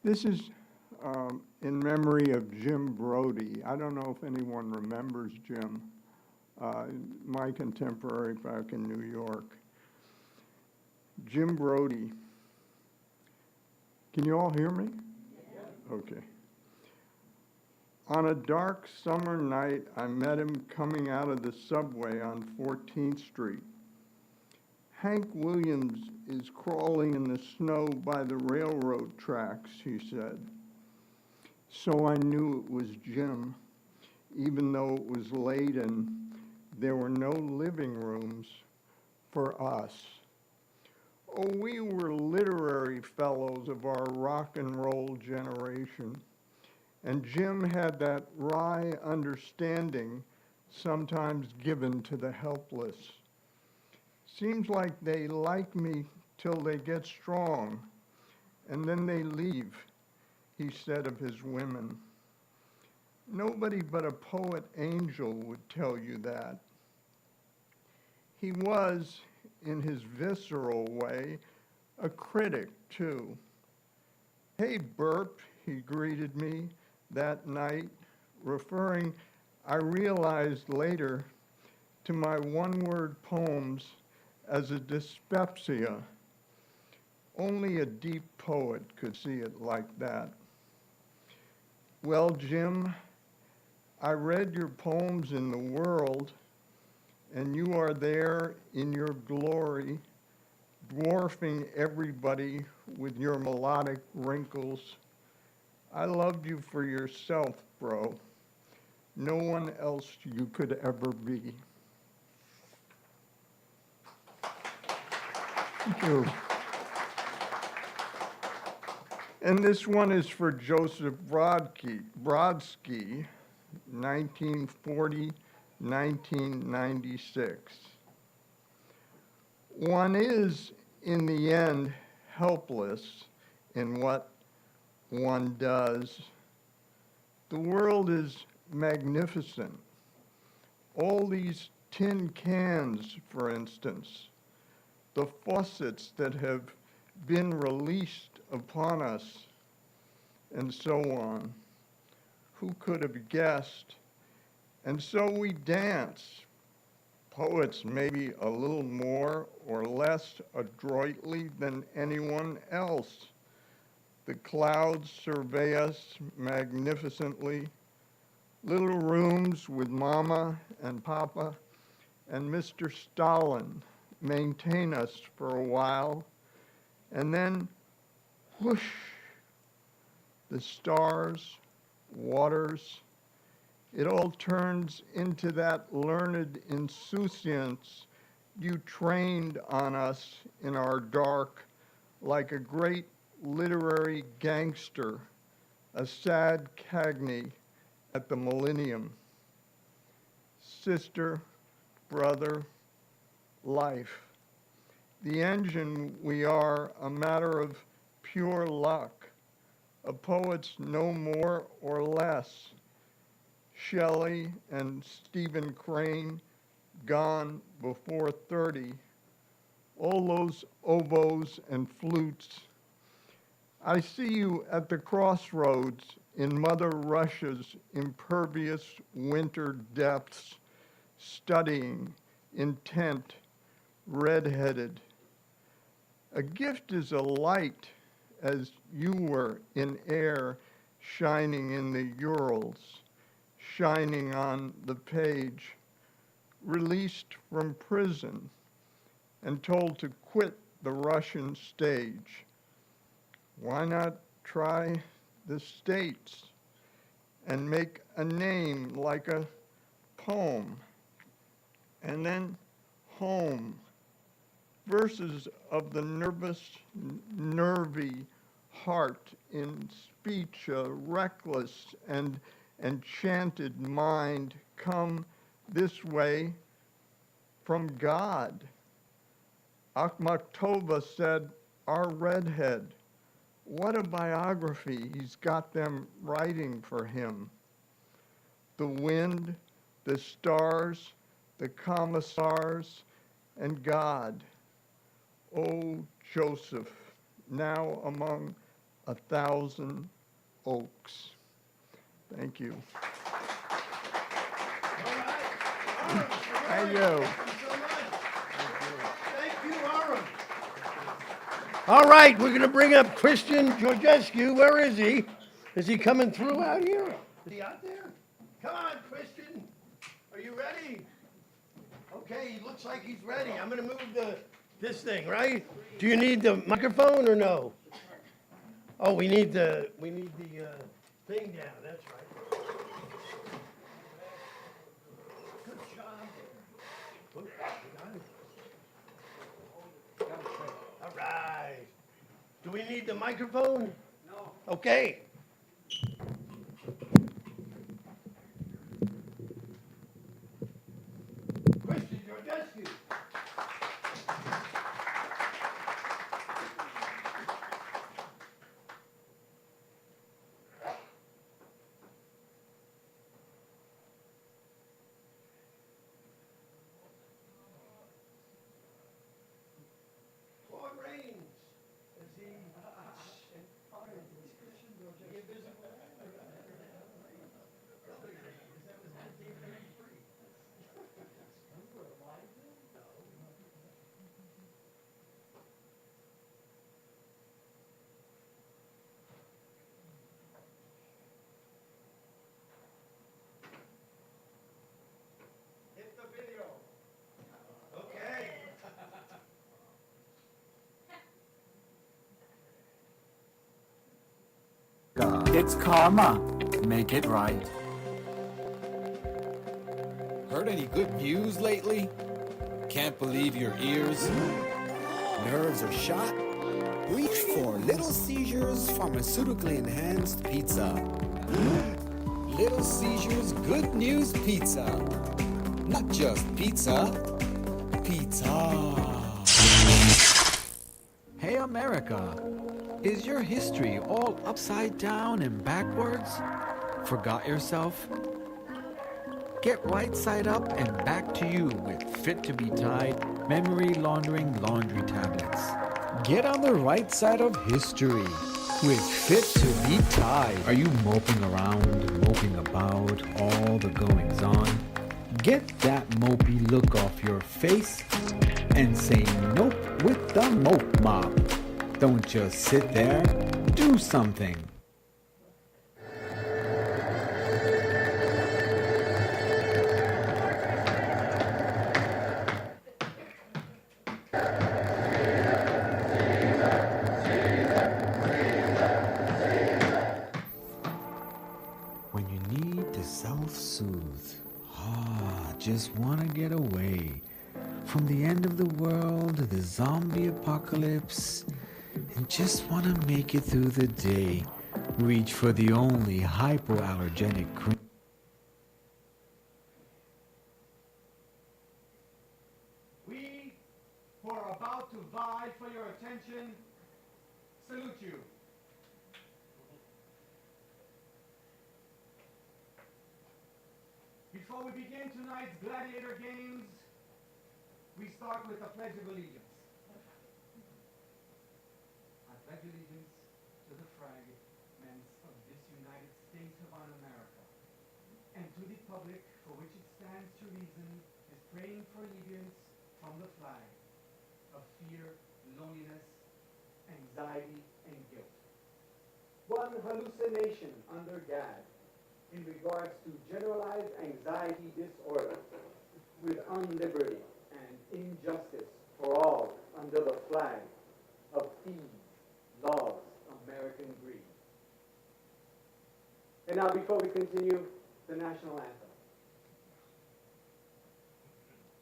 This is in memory of Jim Brodie. I don't know if anyone remembers Jim, my contemporary back in New York. Jim Brodie. Can you all hear me? Okay. On a dark summer night, I met him coming out of the subway on 14th Street. Hank Williams is crawling in the snow by the railroad tracks, he said. So I knew it was Jim, even though it was late and there were no living rooms for us. Oh, we were literary fellows of our rock and roll generation. And Jim had that wry understanding sometimes given to the helpless. Seems like they like me till they get strong, and then they leave, he said of his women. Nobody but a poet angel would tell you that. He was, in his visceral way, a critic too. Hey, Burp, he greeted me that night, referring, I realized later, to my one-word poems as a dyspepsia. Only a deep poet could see it like that. Well, Jim, I read your poems in the world, and you are there in your glory, dwarfing everybody with your melodic wrinkles. I loved you for yourself, bro. No one else you could ever be. Thank you. And this one is for Joseph Brodsky, 1940, 1996. One is, in the end, helpless in what one does. The world is magnificent. All these tin cans, for instance, the faucets that have been released upon us, and so on. Who could have guessed? And so we dance, poets maybe a little more or less adroitly than anyone else. The clouds survey us magnificently. Little rooms with Mama and Papa and Mr. Stalin maintain us for a while, and then whoosh, the stars, waters, it all turns into that learned insouciance you trained on us in our dark, like a great literary gangster, a sad Cagney at the millennium. Sister, brother, life. The engine we are, a matter of pure luck, a poet's no more or less. Shelley and Stephen Crane, gone before 30, all those oboes and flutes. I see you at the crossroads in Mother Russia's impervious winter depths, studying, intent, red-headed. A gift is a light, as you were in air, shining in the Urals, shining on the page, released from prison and told to quit the Russian stage. Why not try the States and make a name like a poem? And then home, verses of the nervy heart in speech, a reckless and enchanted mind come this way from God. Akhmatova said, our redhead, what a biography he's got them writing for him. The wind, the stars, the commissars, and God. Oh, Joseph, now among 1,000 oaks. Thank you. Thank you. Thank you, Aaron. All right, we're going to bring up Christian Georgescu. Where is he? Is he coming through out here? Is he out there? Come on, Christian. Are you ready? Okay, he looks like he's ready. I'm going to move this thing, right? Do you need the microphone or no? Oh, we need the thing down. That's right. Good job. Look, we got it. All right. Do we need the microphone? No. Okay. Christian Georgescu. It's karma. Make it right. Heard any good news lately? Can't believe your ears. Nerves are shot? Reach for Little Seizures pharmaceutically enhanced pizza. Little Seizures Good News Pizza. Not just pizza, pizza. Hey America, is your history all upside down and backwards? Forgot yourself? Get right side up and back to you with Fit to be Tied memory laundering laundry tablets. Get on the right side of history with Fit to be Tied. Are you moping around, moping about all the goings on? Get that mopey look off your face and say nope with the mope mop. Don't just sit there, do something. When you need to self-soothe, just want to get away from the end of the world to the zombie apocalypse and just want to make it through the day, reach for the only hypoallergenic cream. We, who are about to vie for your attention, salute you. Before we begin tonight's gladiator games, we start with the Pledge of Allegiance. I pledge allegiance to the fragments of this United States of America, and to the republic for which it stands to reason, is praying for allegiance from the flag of fear, loneliness, anxiety, and guilt. One hallucination under GAD in regards to generalized anxiety disorder with unliberty and injustice for all under the flag of thieves, laws, American greed. And now before we continue, the national anthem.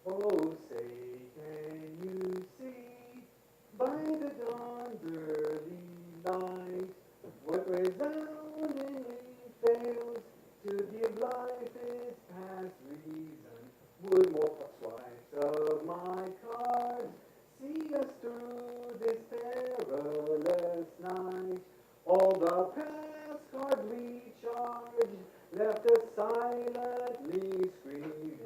Oh, say, can you see by the dawn's early light what resoundingly fails to give life its past reason? Would more swipes of my cards see us through this perilous night? All the past cards recharged left us silently screaming.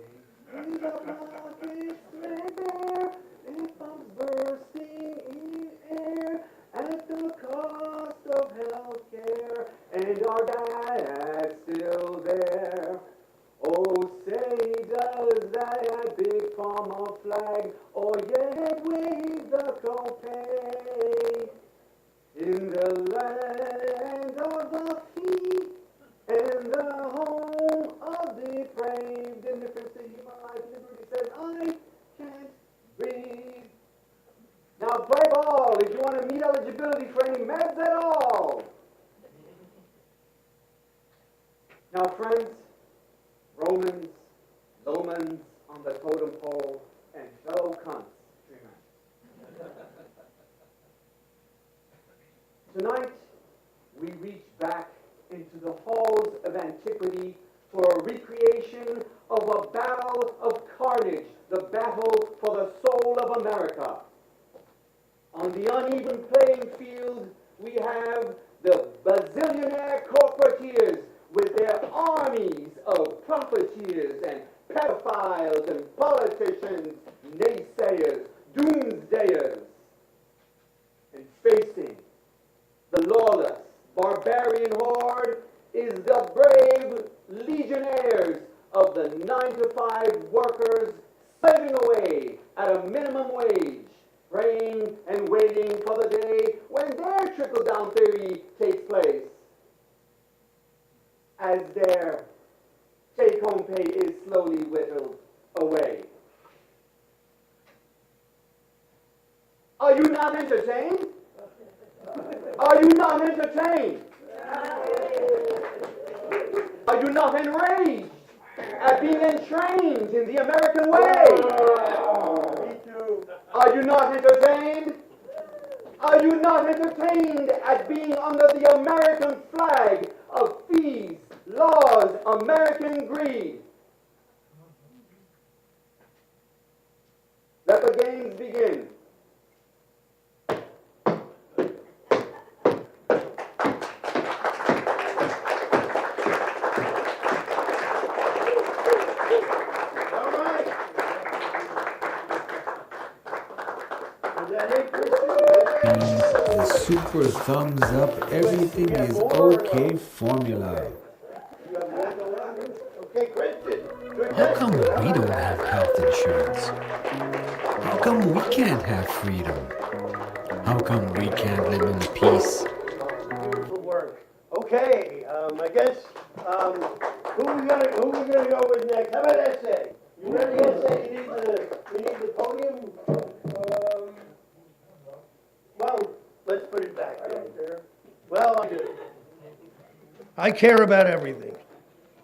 With the pockets threadbare, and pumps bursting in air at the cost of health care, and our dad still there. Oh, say, does that big farmer flag or yet wave the copay? In the land of the free and the home of the depraved, indifference to human life, liberty says, I can't breathe. Now play ball if you want to meet eligibility for any meds at all. Now friends, Romans, Lomans on the totem pole, and fellow cunts, tonight, we reach back into the halls of antiquity for a recreation of a battle of carnage, the battle for the soul of America. On the uneven playing field, we have the bazillionaire corporateers with their armies of profiteers and pedophiles and politicians, naysayers, doomsdayers, and facing the lawless, barbarian horde is the brave legionnaires of the 9-to-5 workers slaving away at a minimum wage, praying and waiting for the day when their trickle-down theory takes place. As their take-home pay is slowly whittled away. Are you not entertained? Are you not entertained? Are you not enraged at being entrained in the American way? Me too. Are you not entertained? Are you not entertained at being under the American flag of fees, laws, American greed? Let the games begin. The super thumbs up, everything is okay formula. How come we don't have health insurance? How come we can't have freedom? How come we can't live in peace? Beautiful work. Okay, I guess, who we gonna go with next? How about essay? You ready, essay? You need the podium? Well, let's put it back. I don't care. Well, I do. I care about everything.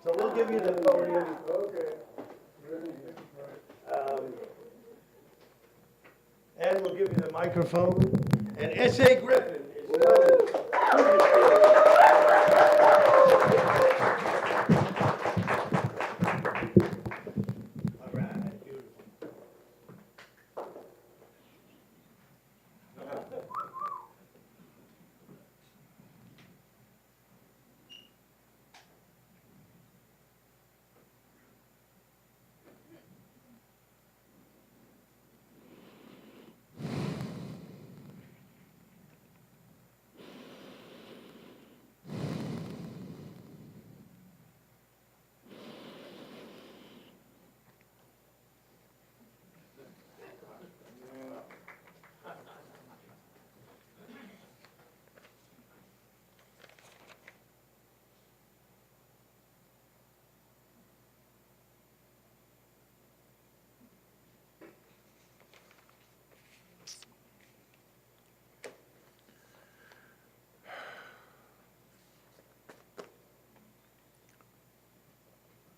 So we'll give you the podium. Okay. And we'll give you the microphone. And S.A. Griffin is coming. All right, beautiful.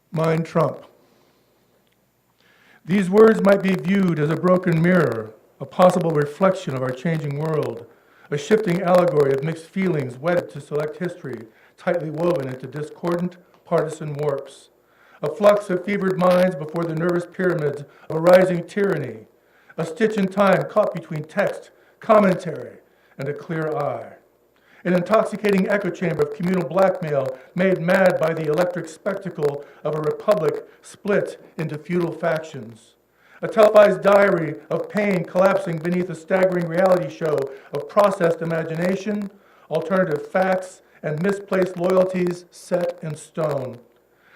Mind Trump. These words might be viewed as a broken mirror, a possible reflection of our changing world, a shifting allegory of mixed feelings wedded to select history, tightly woven into discordant partisan warps, a flux of fevered minds before the nervous pyramids of a rising tyranny, a stitch in time caught between text, commentary, and a clear eye. An intoxicating echo chamber of communal blackmail made mad by the electric spectacle of a republic split into feudal factions. A televised diary of pain collapsing beneath a staggering reality show of processed imagination, alternative facts, and misplaced loyalties set in stone.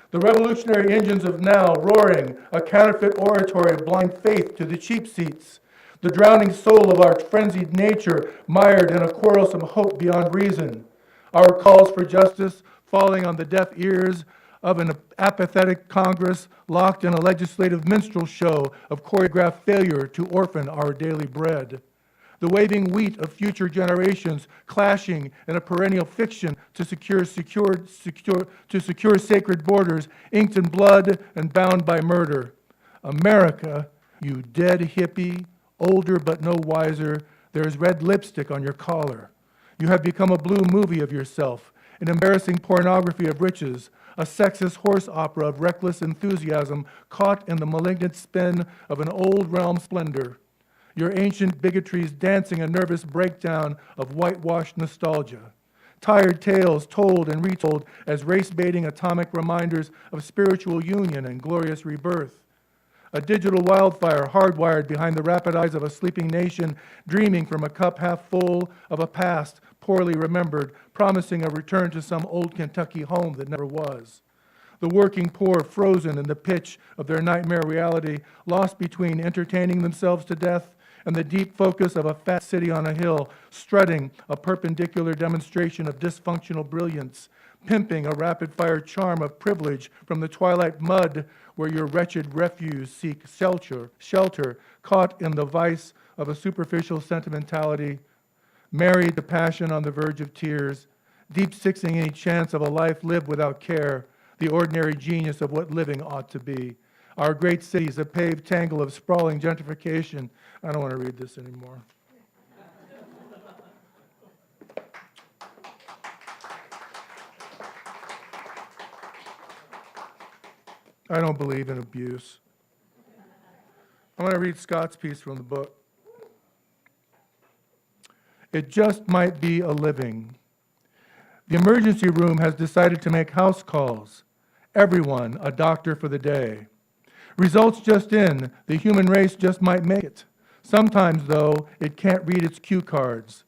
The revolutionary engines of now roaring, a counterfeit oratory of blind faith to the cheap seats. The drowning soul of our frenzied nature mired in a quarrelsome hope beyond reason. Our calls for justice falling on the deaf ears of an apathetic Congress locked in a legislative minstrel show of choreographed failure to orphan our daily bread. The waving wheat of future generations clashing in a perennial fiction to secure sacred borders inked in blood and bound by murder. America, you dead hippie, older but no wiser, there is red lipstick on your collar. You have become a blue movie of yourself, an embarrassing pornography of riches, a sexist horse opera of reckless enthusiasm caught in the malignant spin of an old realm splendor. Your ancient bigotries dancing a nervous breakdown of whitewashed nostalgia. Tired tales told and retold as race-baiting atomic reminders of spiritual union and glorious rebirth. A digital wildfire hardwired behind the rapid eyes of a sleeping nation, dreaming from a cup half full of a past poorly remembered, promising a return to some old Kentucky home that never was. The working poor frozen in the pitch of their nightmare reality, lost between entertaining themselves to death and the deep focus of a fat city on a hill, strutting a perpendicular demonstration of dysfunctional brilliance, pimping a rapid-fire charm of privilege from the twilight mud where your wretched refuse seek shelter, caught in the vice of a superficial sentimentality, married to passion on the verge of tears, deep-sixing any chance of a life lived without care, the ordinary genius of what living ought to be. Our great cities, a paved tangle of sprawling gentrification. I don't want to read this anymore. I don't believe in abuse. I want to read Scott's piece from the book. It just might be a living. The emergency room has decided to make house calls. Everyone a doctor for the day. Results just in, the human race just might make it. Sometimes, though, it can't read its cue cards.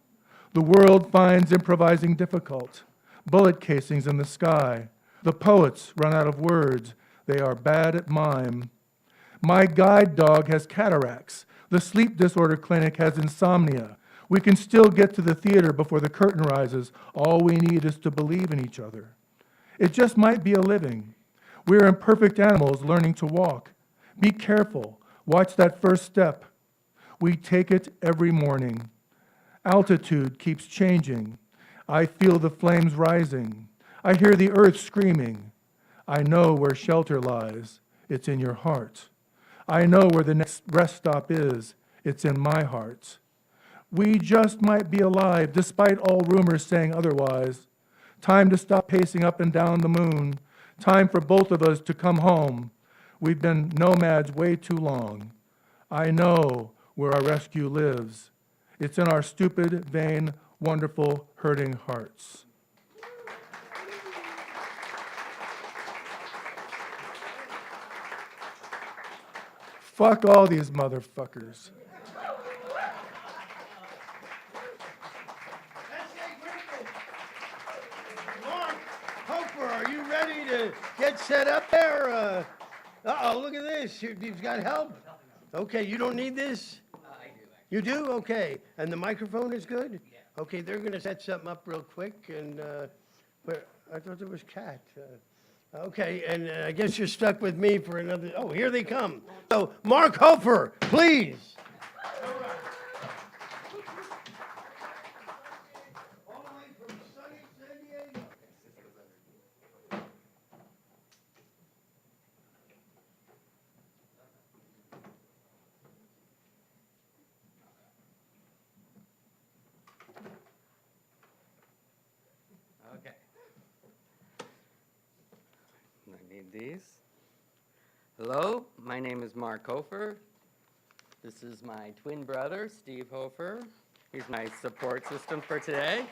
The world finds improvising difficult. Bullet casings in the sky. The poets run out of words. They are bad at mime. My guide dog has cataracts. The sleep disorder clinic has insomnia. We can still get to the theater before the curtain rises. All we need is to believe in each other. It just might be a living. We're imperfect animals learning to walk. Be careful. Watch that first step. We take it every morning. Altitude keeps changing. I feel the flames rising. I hear the earth screaming. I know where shelter lies. It's in your heart. I know where the next rest stop is. It's in my heart. We just might be alive, despite all rumors saying otherwise. Time to stop pacing up and down the moon. Time for both of us to come home. We've been nomads way too long. I know where our rescue lives. It's in our stupid, vain, wonderful, hurting hearts. Fuck all these motherfuckers. Mark, Hoefer, are you ready to get set up there? Uh-oh, look at this. You've got help? Okay, you don't need this? I do. You do? Okay. And the microphone is good? Yeah. Okay, they're going to set something up real quick. And I thought there was Kat. Okay, and I guess you're stuck with me for another. Oh, here they come. So, Mark Hoefer, please. All the way from sunny San Diego. Okay. I need these. Hello, my name is Mark Hoefer. This is my twin brother, Steve Hoefer. He's my support system for today.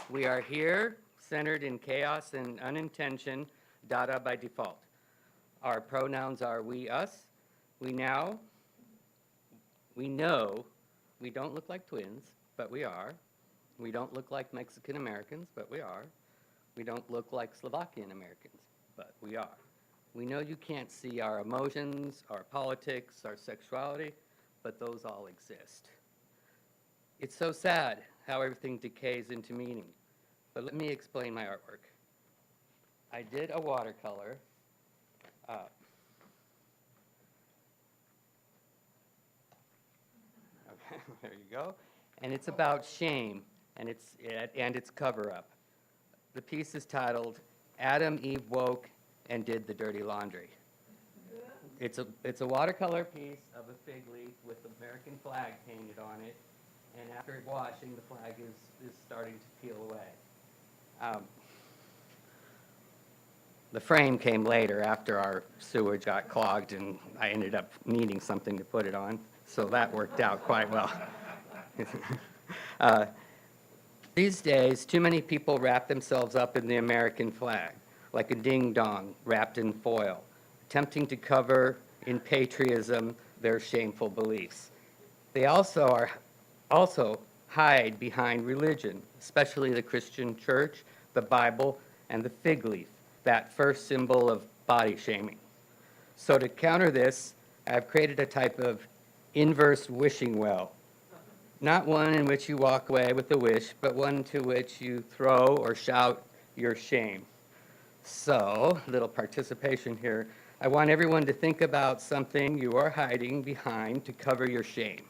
We are here, centered in chaos and unintention, Dada by default. Our pronouns are we, us. We know we don't look like twins, but we are. We don't look like Mexican Americans, but we are. We don't look like Slovakian Americans, but we are. We know you can't see our emotions, our politics, our sexuality, but those all exist. It's so sad how everything decays into meaning, but let me explain my artwork. I did a watercolor. Okay, there you go. And it's about shame and its cover-up. The piece is titled, Adam, Eve Woke and Did the Dirty Laundry. It's a watercolor piece of a fig leaf with the American flag painted on it, and after washing, the flag is starting to peel away. The frame came later after our sewage got clogged, and I ended up needing something to put it on, so that worked out quite well. These days, too many people wrap themselves up in the American flag, like a ding-dong wrapped in foil, attempting to cover in patriotism their shameful beliefs. They also hide behind religion, especially the Christian church, the Bible, and the fig leaf, that first symbol of body shaming. So to counter this, I've created a type of inverse wishing well. Not one in which you walk away with a wish, but one to which you throw or shout your shame. So, little participation here. I want everyone to think about something you are hiding behind to cover your shame.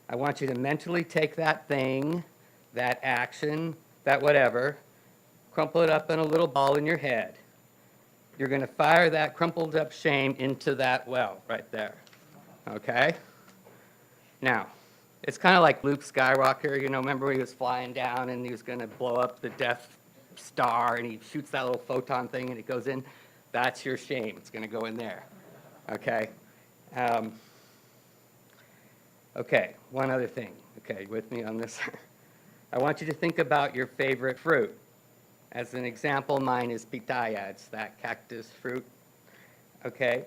I want you to mentally take that thing, that action, that whatever, crumple it up in a little ball in your head. you're going to fire that crumpled up shame into that well right there. Okay? Now, it's kind of like Luke Skywalker, you know, remember when he was flying down and he was going to blow up the Death Star and he shoots that little photon thing and it goes in? That's your shame. It's going to go in there. Okay? Okay, one other thing. Okay, with me on this? I want you to think about your favorite fruit. As an example, mine is pitaya. It's that cactus fruit. Okay?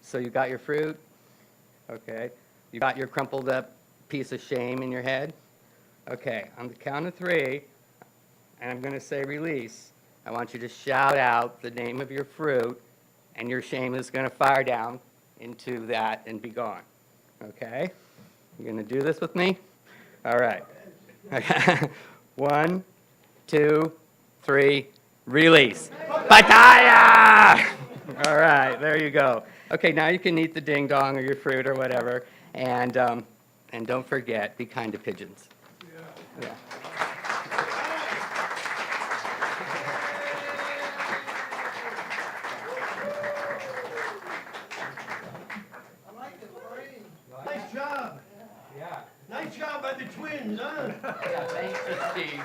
So you got your fruit. Okay? You got your crumpled up piece of shame in your head. Okay, on the count of 3, and I'm going to say release, I want you to shout out the name of your fruit, and your shame is going to fire down into that and be gone. Okay? You going to do this with me? All right. 1, 2, 3, release. Pataya! All right, there you go. Okay, now you can eat the ding dong or your fruit or whatever, and don't forget, be kind to pigeons. Yeah. Nice job. Yeah. Nice job by the twins, huh? Yeah, thanks to Steve.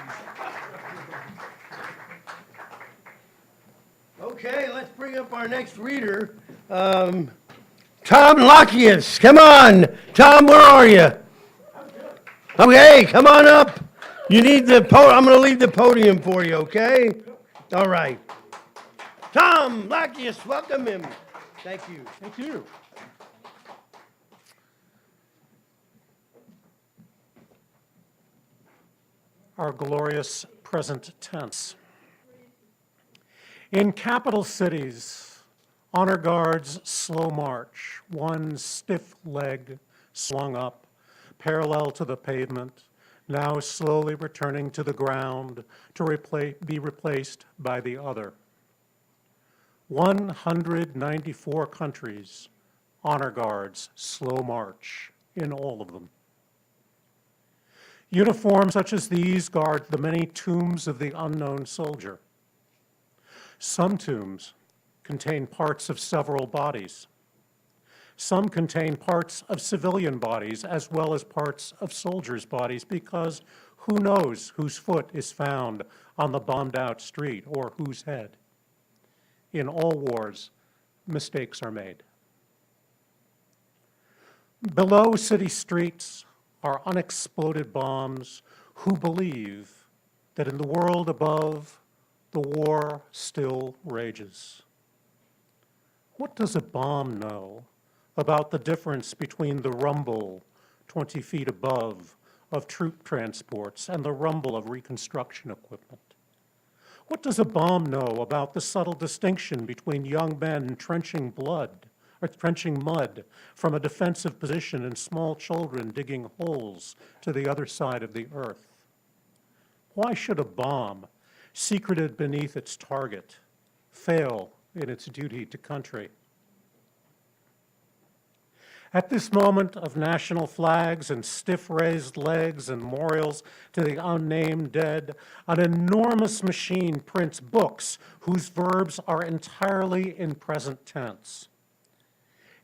Okay, let's bring up our next reader. Tom Laichas, come on. Tom, where are you? Okay, come on up. You need the I'm going to leave the podium for you, okay? All right. Tom Laichas, welcome him. Thank you. Thank you. Our glorious present tense. In capital cities, honor guards slow march, one stiff leg slung up, parallel to the pavement, now slowly returning to the ground to be replaced by the other. 194 countries, honor guards slow march in all of them. Uniforms such as these guard the many tombs of the unknown soldier. Some tombs contain parts of several bodies. Some contain parts of civilian bodies as well as parts of soldiers' bodies because who knows whose foot is found on the bombed-out street or whose head. In all wars, mistakes are made. Below city streets are unexploded bombs who believe that in the world above, the war still rages. What does a bomb know about the difference between the rumble 20 feet above of troop transports and the rumble of reconstruction equipment? What does a bomb know about the subtle distinction between young men trenching mud from a defensive position and small children digging holes to the other side of the earth? Why should a bomb, secreted beneath its target, fail in its duty to country? At this moment of national flags and stiff raised legs and memorials to the unnamed dead, an enormous machine prints books whose verbs are entirely in present tense.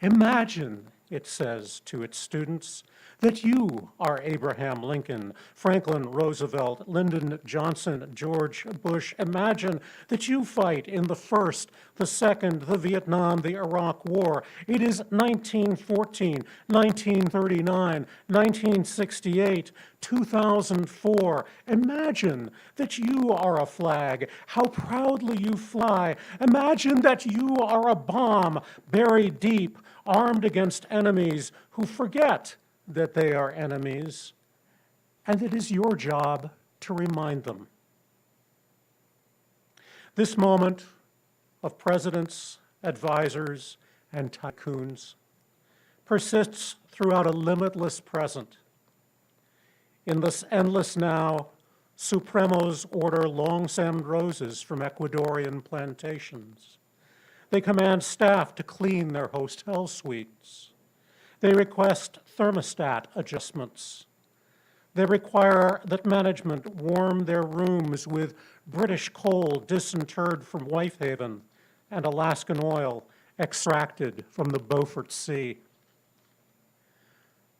Imagine, it says to its students, that you are Abraham Lincoln, Franklin Roosevelt, Lyndon Johnson, George Bush. Imagine that you fight in the First, the Second, the Vietnam, the Iraq War. It is 1914, 1939, 1968, 2004. Imagine that you are a flag, how proudly you fly. Imagine that you are a bomb buried deep, armed against enemies who forget that they are enemies, and it is your job to remind them. This moment of presidents, advisors, and tycoons persists throughout a limitless present. In this endless now, Supremos order long-stemmed roses from Ecuadorian plantations. They command staff to clean their hotel suites. They request thermostat adjustments. They require that management warm their rooms with British coal disinterred from Whitehaven and Alaskan oil extracted from the Beaufort Sea.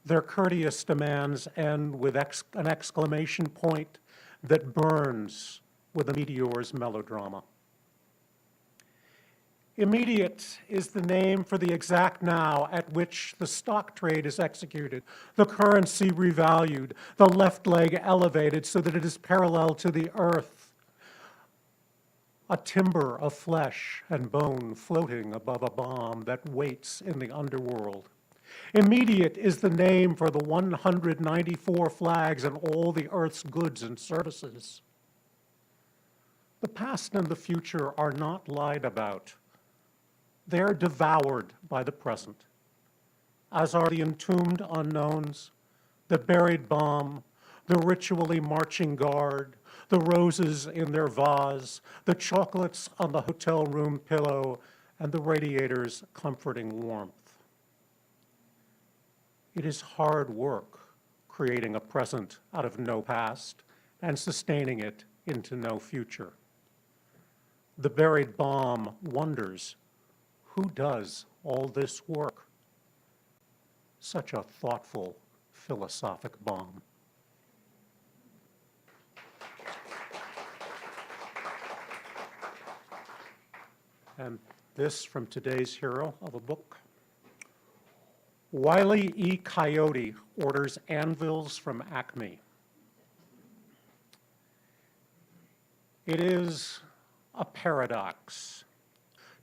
Their courteous demands end with an exclamation point that burns with a meteor's melodrama. Immediate is the name for the exact now at which the stock trade is executed, the currency revalued, the left leg elevated so that it is parallel to the earth, a timber of flesh and bone floating above a bomb that waits in the underworld. Immediate is the name for the 194 flags and all the earth's goods and services. The past and the future are not lied about. They're devoured by the present, as are the entombed unknowns, the buried bomb, the ritually marching guard, the roses in their vase, the chocolates on the hotel room pillow, and the radiator's comforting warmth. It is hard work creating a present out of no past and sustaining it into no future. The buried bomb wonders, who does all this work? Such a thoughtful, philosophic bomb. And this from today's hero of a book. Wile E. Coyote orders anvils from Acme. It is a paradox.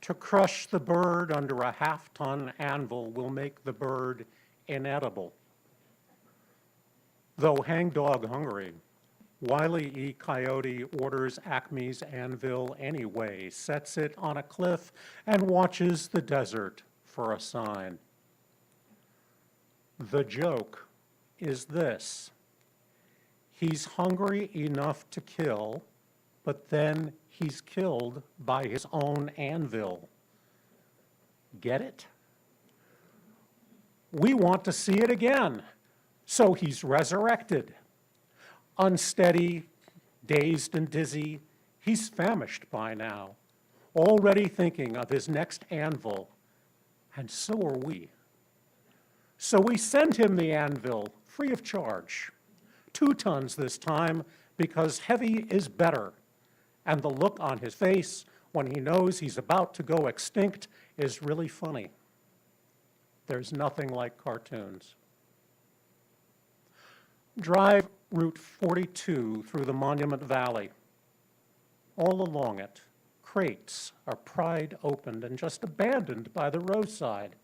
To crush the bird under a half-ton anvil will make the bird inedible. Though hangdog hungry, Wile E. Coyote orders Acme's anvil anyway, sets it on a cliff, and watches the desert for a sign. The joke is this: he's hungry enough to kill, but then he's killed by his own anvil. Get it? We want to see it again, so he's resurrected. Unsteady, dazed and dizzy, he's famished by now, already thinking of his next anvil, and so are we. So we send him the anvil, free of charge. 2 tons this time, because heavy is better. And the look on his face when he knows he's about to go extinct is really funny. There's nothing like cartoons. Drive Route 42 through the Monument Valley. All along it, crates are pried open and just abandoned by the roadside.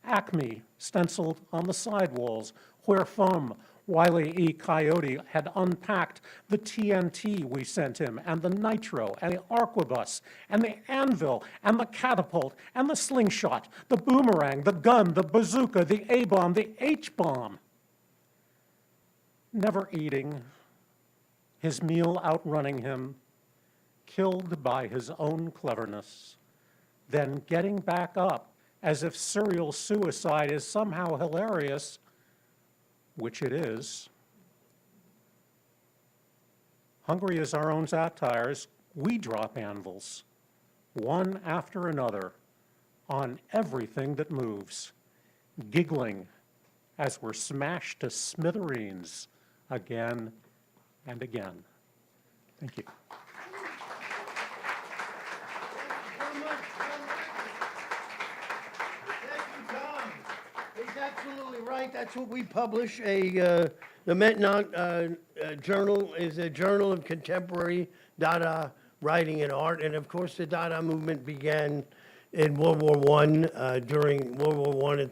Acme stenciled on the sidewalls, where from Wile E. Coyote had unpacked the TNT we sent him, and the nitro, and the arquebus, and the anvil, and the catapult, and the slingshot, the boomerang, the gun, the bazooka, the A-bomb, the H-bomb. Never eating, his meal outrunning him, killed by his own cleverness, then getting back up as if serial suicide is somehow hilarious, which it is. Hungry as our own satires, we drop anvils, one after another, on everything that moves, giggling as we're smashed to smithereens again and again. Thank you. He's absolutely right. That's what we publish. The MAINTENANT journal is a journal of contemporary Dada writing and art. And of course, the Dada movement began in World War I, during World War I,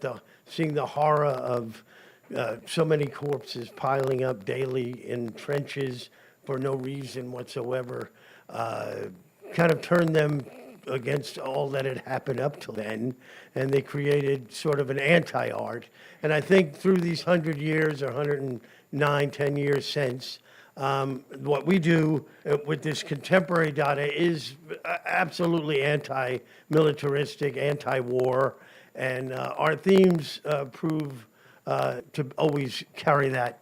seeing the horror of so many corpses piling up daily in trenches for no reason whatsoever, kind of turned them against all that had happened up till then, and they created sort of an anti-art. And I think through these 100 years, or 109, 10 years since, what we do with this contemporary Dada is absolutely anti-militaristic, anti-war, and our themes prove to always carry that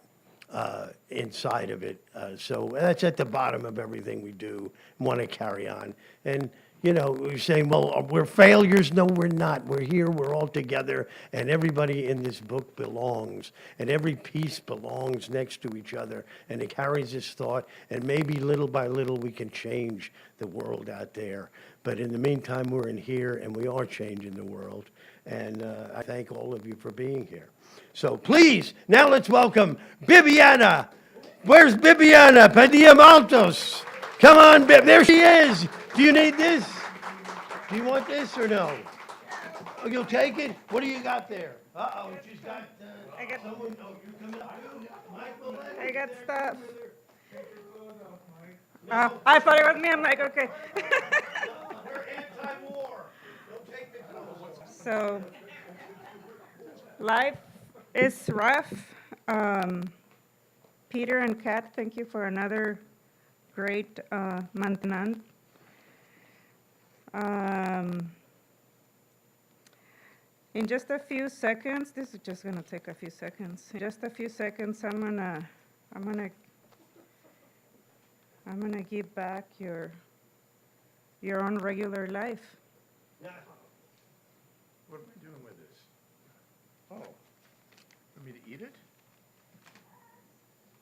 inside of it. So that's at the bottom of everything we do, want to carry on. And you know, we're saying, well, we're failures. No, we're not. We're here, we're all together, and everybody in this book belongs, and every piece belongs next to each other, and it carries this thought, and maybe little by little we can change the world out there. But in the meantime, we're in here, and we are changing the world, and I thank all of you for being here. So please, now let's welcome Bibiana. Where's Bibiana? Padilla Maltos. Come on, Bib. There she is. Do you need this? Do you want this or no? Oh, you'll take it? What do you got there? Uh-oh, she's got someone. Oh, you're coming too? Michael? I got stuff. I thought it was me. I'm like, okay. We're anti-war. Don't take the clothes. So, life is rough. Peter and Kat, thank you for another great MAINTENANT. In just a few seconds, this is just gonna take a few seconds. In just a few seconds, I'm gonna give back your own regular life. What am I doing with this? Oh, for me to eat it?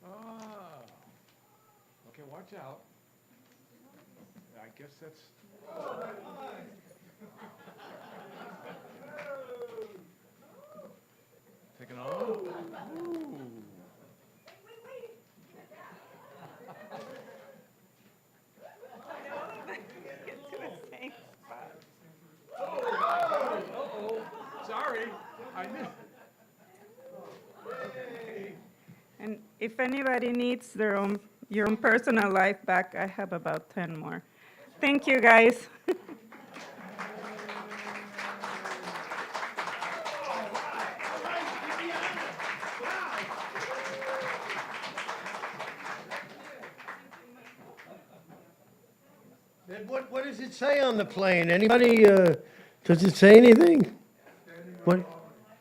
Ah, okay, watch out. I guess that's. Taking on. Ooh. Uh-oh. Sorry. I knew. And if anybody needs your own personal life back, I have about 10 more. Thank you, guys. What does it say on the plane? Anybody, does it say anything? What?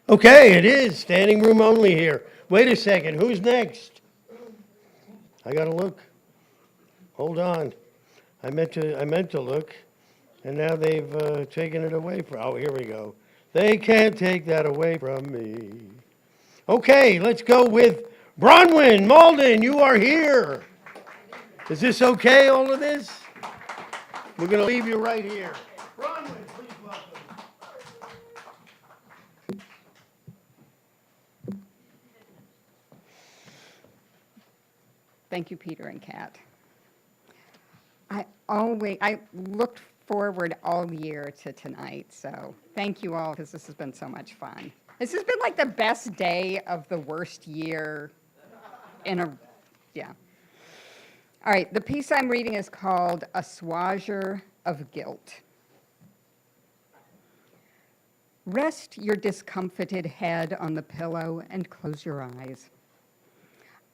Okay, it is. Standing room only here. Wait a second. Who's next? I gotta look. Hold on. I meant to look, and now they've taken it away from. Oh, here we go. They can't take that away from me. Okay, let's go with Bronwyn. Mauldin, you are here. Is this okay? All of this? We're gonna leave you right here. Bronwyn, please welcome. Thank you, Peter and Kat. I looked forward all year to tonight, so thank you all, because this has been so much fun. This has been like the best day of the worst year yeah. All right, the piece I'm reading is called Assuager of Guilt. Rest your discomfited head on the pillow and close your eyes.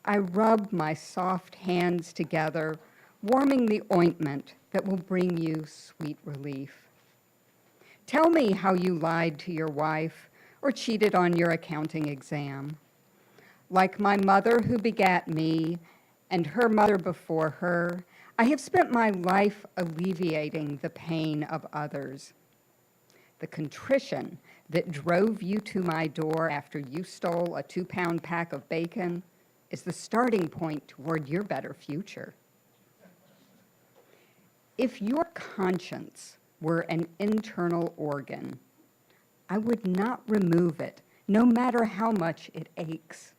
I rub my soft hands together, warming the ointment that will bring you sweet relief. Tell me how you lied to your wife or cheated on your accounting exam. Like my mother who begat me and her mother before her, I have spent my life alleviating the pain of others. The contrition that drove you to my door after you stole a 2-pound pack of bacon is the starting point toward your better future. If your conscience were an internal organ, I would not remove it, no matter how much it aches.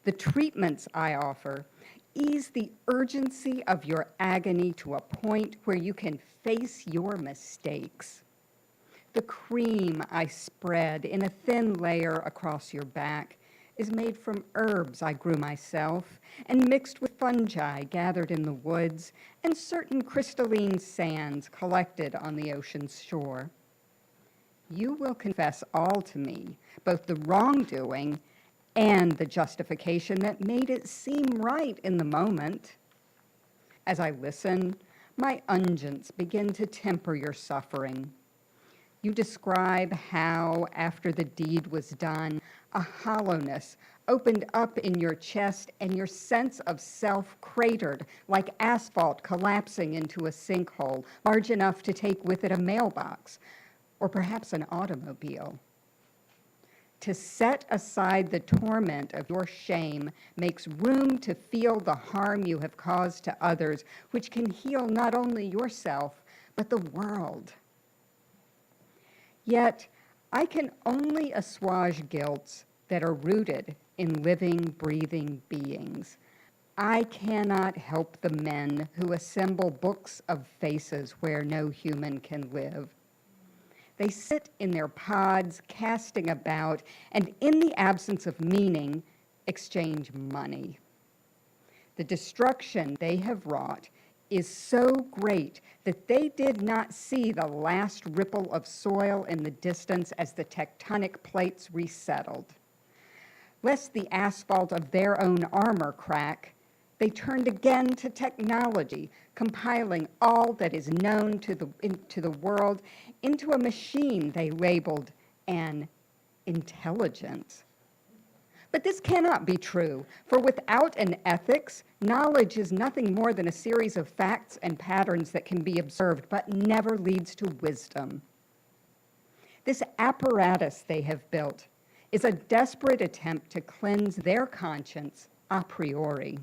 The treatments I offer ease the urgency of your agony to a point where you can face your mistakes. The cream I spread in a thin layer across your back is made from herbs I grew myself and mixed with fungi gathered in the woods and certain crystalline sands collected on the ocean's shore. You will confess all to me, both the wrongdoing and the justification that made it seem right in the moment. As I listen, my unguents begin to temper your suffering. You describe how, after the deed was done, a hollowness, opened up in your chest and your sense of self cratered like asphalt collapsing into a sinkhole large enough to take with it a mailbox or perhaps an automobile. To set aside the torment of your shame makes room to feel the harm you have caused to others, which can heal not only yourself, but the world. Yet, I can only assuage guilts that are rooted in living, breathing beings. I cannot help the men who assemble books of faces where no human can live. They sit in their pods, casting about, and in the absence of meaning, exchange money. The destruction they have wrought is so great that they did not see the last ripple of soil in the distance as the tectonic plates resettled. Lest the asphalt of their own armor crack, they turned again to technology, compiling all that is known to the world into a machine they labeled an intelligence. But this cannot be true, for without an ethics, knowledge is nothing more than a series of facts and patterns that can be observed, but never leads to wisdom. This apparatus they have built is a desperate attempt to cleanse their conscience a priori.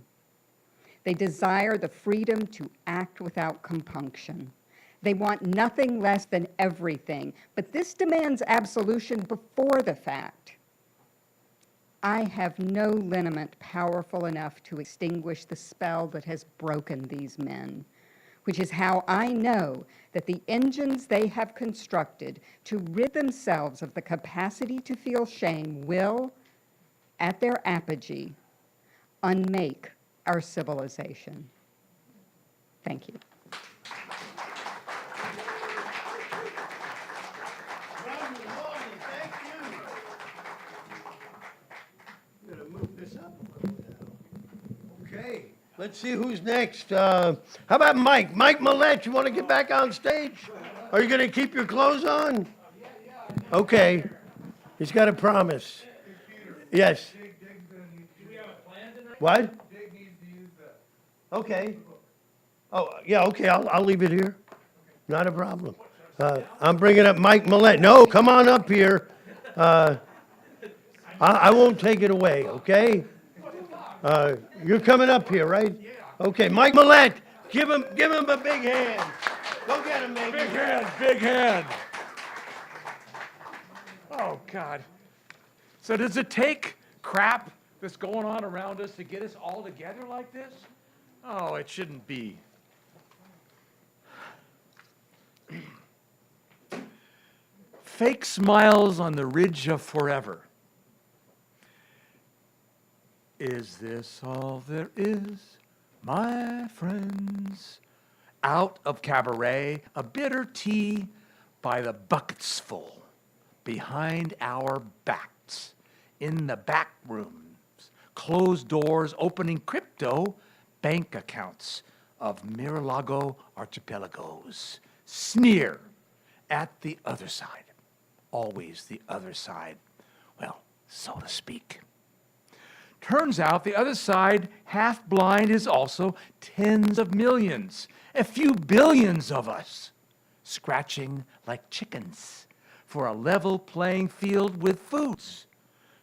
They desire the freedom to act without compunction. They want nothing less than everything, but this demands absolution before the fact. I have no liniment powerful enough to extinguish the spell that has broken these men, which is how I know that the engines they have constructed to rid themselves of the capacity to feel shame will, at their apogee, unmake our civilization. Thank you. Okay, let's see who's next. How about Mike? Mike Mollett, you want to get back on stage? Are you going to keep your clothes on? Okay, he's got a promise. Yes. What? Okay. Oh, yeah, okay, I'll leave it here. Not a problem. I'm bringing up Mike Mollett. No, come on up here. I won't take it away, okay? You're coming up here, right? Okay, Mike Mollett, give him a big hand. Go get him, baby. Big hand, big hand. Oh, God. So does it take crap that's going on around us to get us all together like this? Oh, it shouldn't be. Fake smiles on the ridge of forever. Is this all there is, my friends? Out of cabaret, a bitter tea by the buckets full, behind our backs, in the back rooms, closed doors opening crypto bank accounts of Mar-a-Lago archipelagos. Sneer at the other side, always the other side, well, so to speak. Turns out the other side, half blind, is also tens of millions, a few billions of us, scratching like chickens for a level playing field with foods,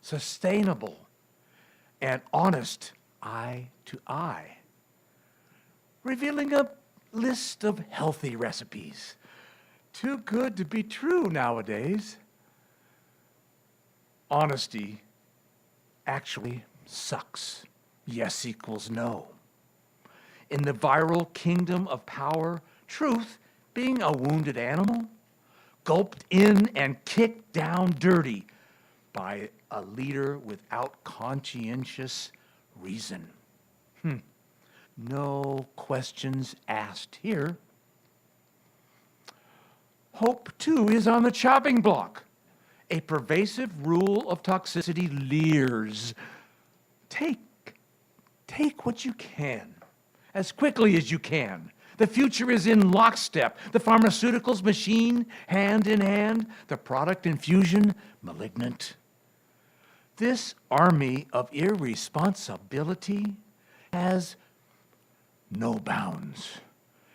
sustainable and honest eye to eye, revealing a list of healthy recipes. Too good to be true nowadays. Honesty actually sucks. Yes equals no. In the viral kingdom of power, truth, being a wounded animal, gulped in and kicked down dirty by a leader without conscientious reason. No questions asked here. Hope, too, is on the chopping block. A pervasive rule of toxicity leers. Take what you can, as quickly as you can. The future is in lockstep. The pharmaceuticals machine, hand in hand. The product infusion, malignant. This army of irresponsibility has no bounds.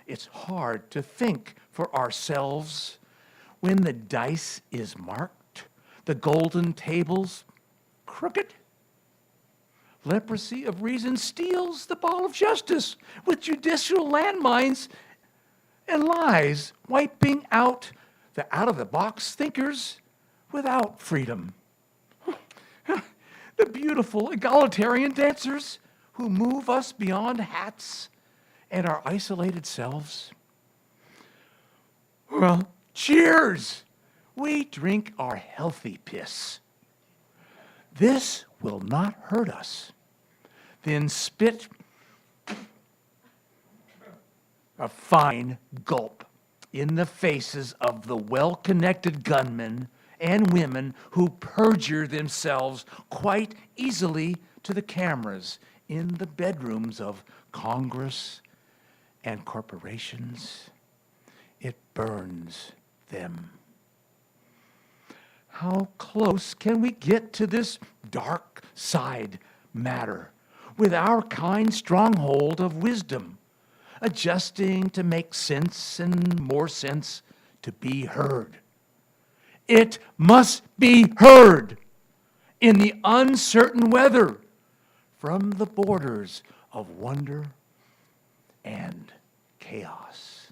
It's hard to think for ourselves when the dice is marked, the golden tables crooked. Leprosy of reason steals the ball of justice with judicial landmines and lies, wiping out the out-of-the-box thinkers without freedom. The beautiful egalitarian dancers who move us beyond hats and our isolated selves. Well, cheers! We drink our healthy piss. This will not hurt us. Then spit a fine gulp in the faces of the well-connected gunmen and women who perjure themselves quite easily to the cameras in the bedrooms of Congress and corporations. It burns them. How close can we get to this dark side matter with our kind stronghold of wisdom, adjusting to make sense and more sense to be heard? It must be heard in the uncertain weather from the borders of wonder and chaos.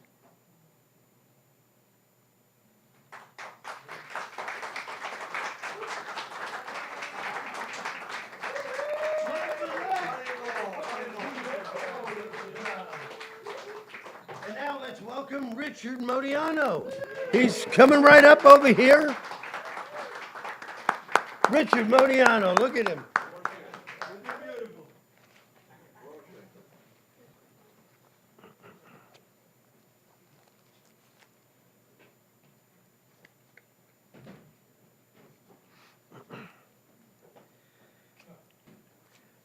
And now let's welcome Richard Modiano. He's coming right up over here. Richard Modiano, look at him.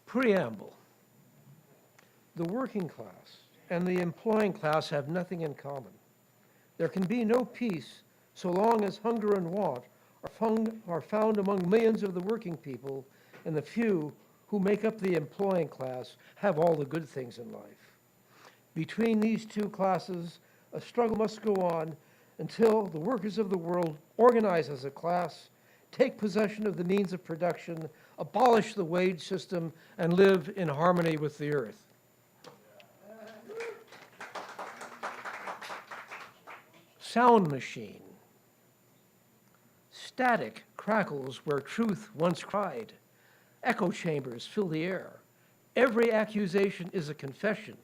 Preamble. The working class and the employing class have nothing in common. There can be no peace so long as hunger and want are found among millions of the working people, and the few who make up the employing class have all the good things in life. Between these two classes, a struggle must go on until the workers of the world organize as a class, take possession of the means of production, abolish the wage system, and live in harmony with the earth. Sound machine. Static crackles where truth once cried. Echo chambers fill the air. Every accusation is a confession.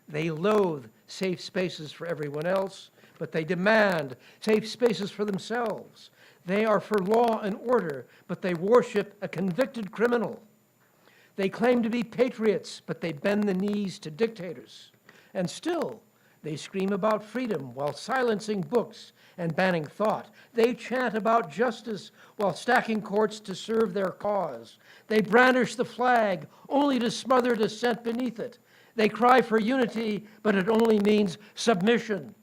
They loathe safe spaces for everyone else, but they demand safe spaces for themselves. They are for law and order, but they worship a convicted criminal. They claim to be patriots, but they bend the knees to dictators. And still, they scream about freedom while silencing books and banning thought. They chant about justice while stacking courts to serve their cause. They brandish the flag only to smother dissent beneath it. They cry for unity, but it only means submission.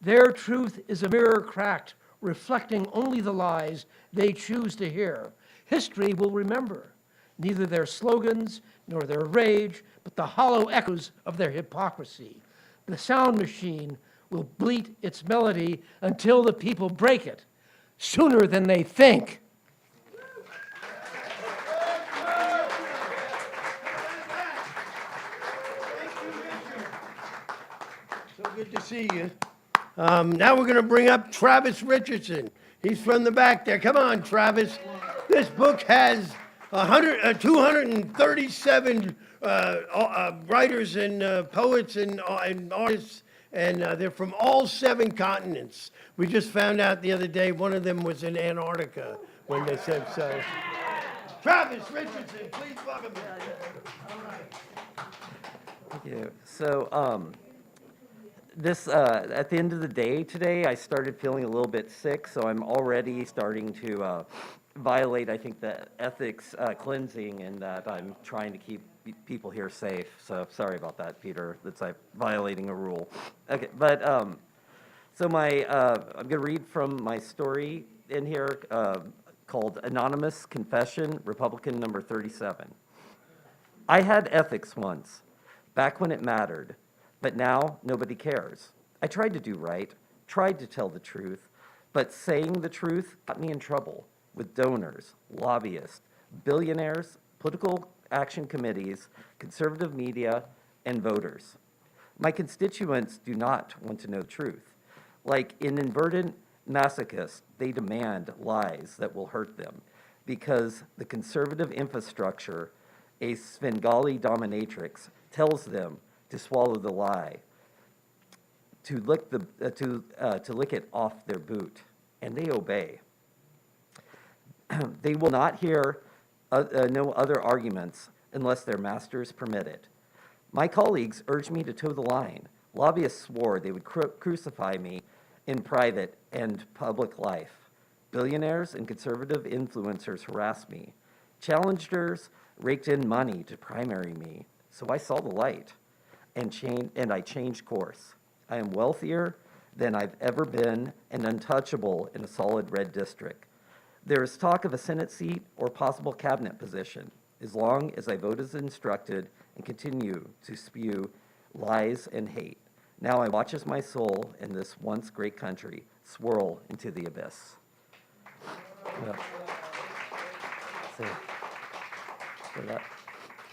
Their truth is a mirror cracked, reflecting only the lies they choose to hear. History will remember neither their slogans nor their rage, but the hollow echoes of their hypocrisy. The sound machine will bleat its melody until the people break it, sooner than they think. So good to see you. Now we're going to bring up Travis Richardson. He's from the back there. Come on, Travis. This book has 237 writers and poets and artists, and they're from all 7 continents. We just found out the other day one of them was in Antarctica when they said so. Travis Richardson, please welcome him. All right. Thank you. So, this, at the end of the day today, I started feeling a little bit sick, so I'm already starting to violate, I think, the ethics cleansing, and that I'm trying to keep people here safe. So sorry about that, Peter. That's like violating a rule. Okay, but so I'm going to read from my story in here called Anonymous Confession, Republican number 37. I had ethics once, back when it mattered, but now nobody cares. I tried to do right, tried to tell the truth, but saying the truth got me in trouble with donors, lobbyists, billionaires, political action committees, conservative media, and voters. My constituents do not want to know the truth. Like an inverted masochist, they demand lies that will hurt them because the conservative infrastructure, a Svengali dominatrix, tells them to swallow the lie, to lick it off their boot, and they obey. They will not hear no other arguments unless their masters permit it. My colleagues urged me to toe the line. Lobbyists swore they would crucify me in private and public life. Billionaires and conservative influencers harassed me. Challengers raked in money to primary me. So I saw the light and I changed course. I am wealthier than I've ever been and untouchable in a solid red district. There is talk of a Senate seat or possible cabinet position, as long as I vote as instructed and continue to spew lies and hate. Now I watch as my soul in this once great country swirl into the abyss. Yeah.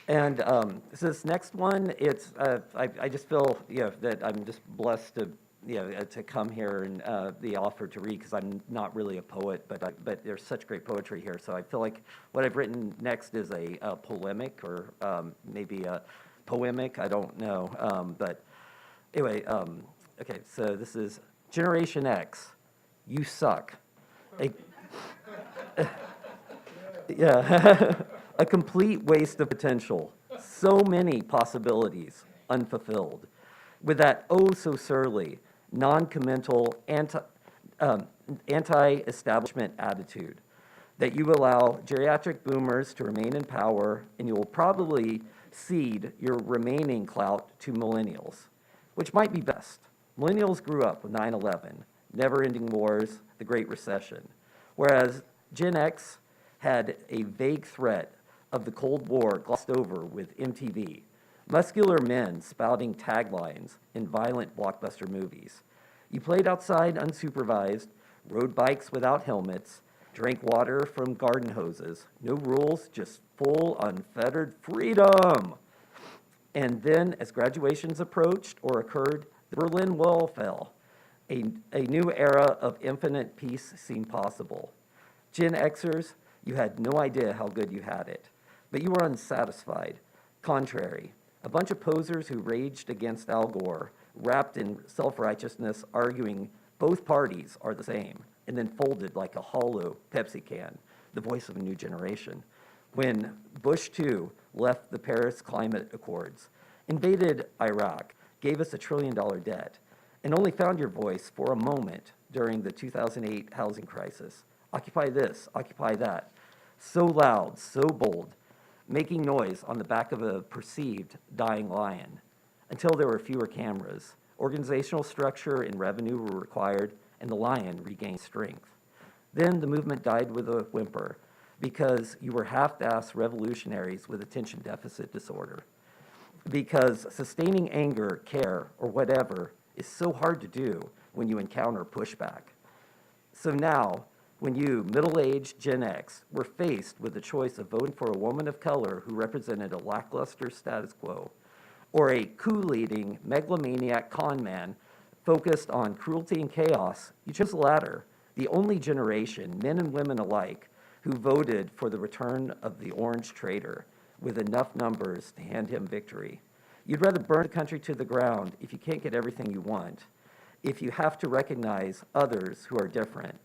And so this next one, it's I just feel that I'm just blessed to come here and the offer to read, because I'm not really a poet, but there's such great poetry here. So I feel like what I've written next is a polemic or maybe a poemic. I don't know, but anyway. Okay, so this is Generation X. You suck. Yeah, a complete waste of potential. So many possibilities unfulfilled. With that oh so surly, non-committal, anti-establishment attitude that you allow geriatric boomers to remain in power, and you will probably cede your remaining clout to millennials, which might be best. Millennials grew up with 9/11, never-ending wars, the Great Recession, whereas Gen X had a vague threat of the Cold War glossed over with MTV, muscular men spouting taglines in violent blockbuster movies. You played outside unsupervised, rode bikes without helmets, drank water from garden hoses, no rules, just full unfettered freedom. And then, as graduations approached or occurred, the Berlin Wall fell. A new era of infinite peace seemed possible. Gen Xers, you had no idea how good you had it, but you were unsatisfied. Contrary, a bunch of posers who raged against Al Gore, wrapped in self-righteousness, arguing both parties are the same, and then folded like a hollow Pepsi can, the voice of a new generation. When Bush, too, left the Paris Climate Accords, invaded Iraq, gave us $1 trillion debt, and only found your voice for a moment during the 2008 housing crisis. Occupy this, occupy that. So loud, so bold, making noise on the back of a perceived dying lion, until there were fewer cameras. Organizational structure and revenue were required, and the lion regained strength. Then the movement died with a whimper, because you were half-assed revolutionaries with attention deficit disorder. Because sustaining anger, care, or whatever is so hard to do when you encounter pushback. So now, when you, middle-aged Gen X, were faced with the choice of voting for a woman of color who represented a lackluster status quo, or a coup-leading megalomaniac con man focused on cruelty and chaos, you chose the latter, the only generation, men and women alike, who voted for the return of the orange traitor with enough numbers to hand him victory. You'd rather burn the country to the ground if you can't get everything you want, if you have to recognize others who are different,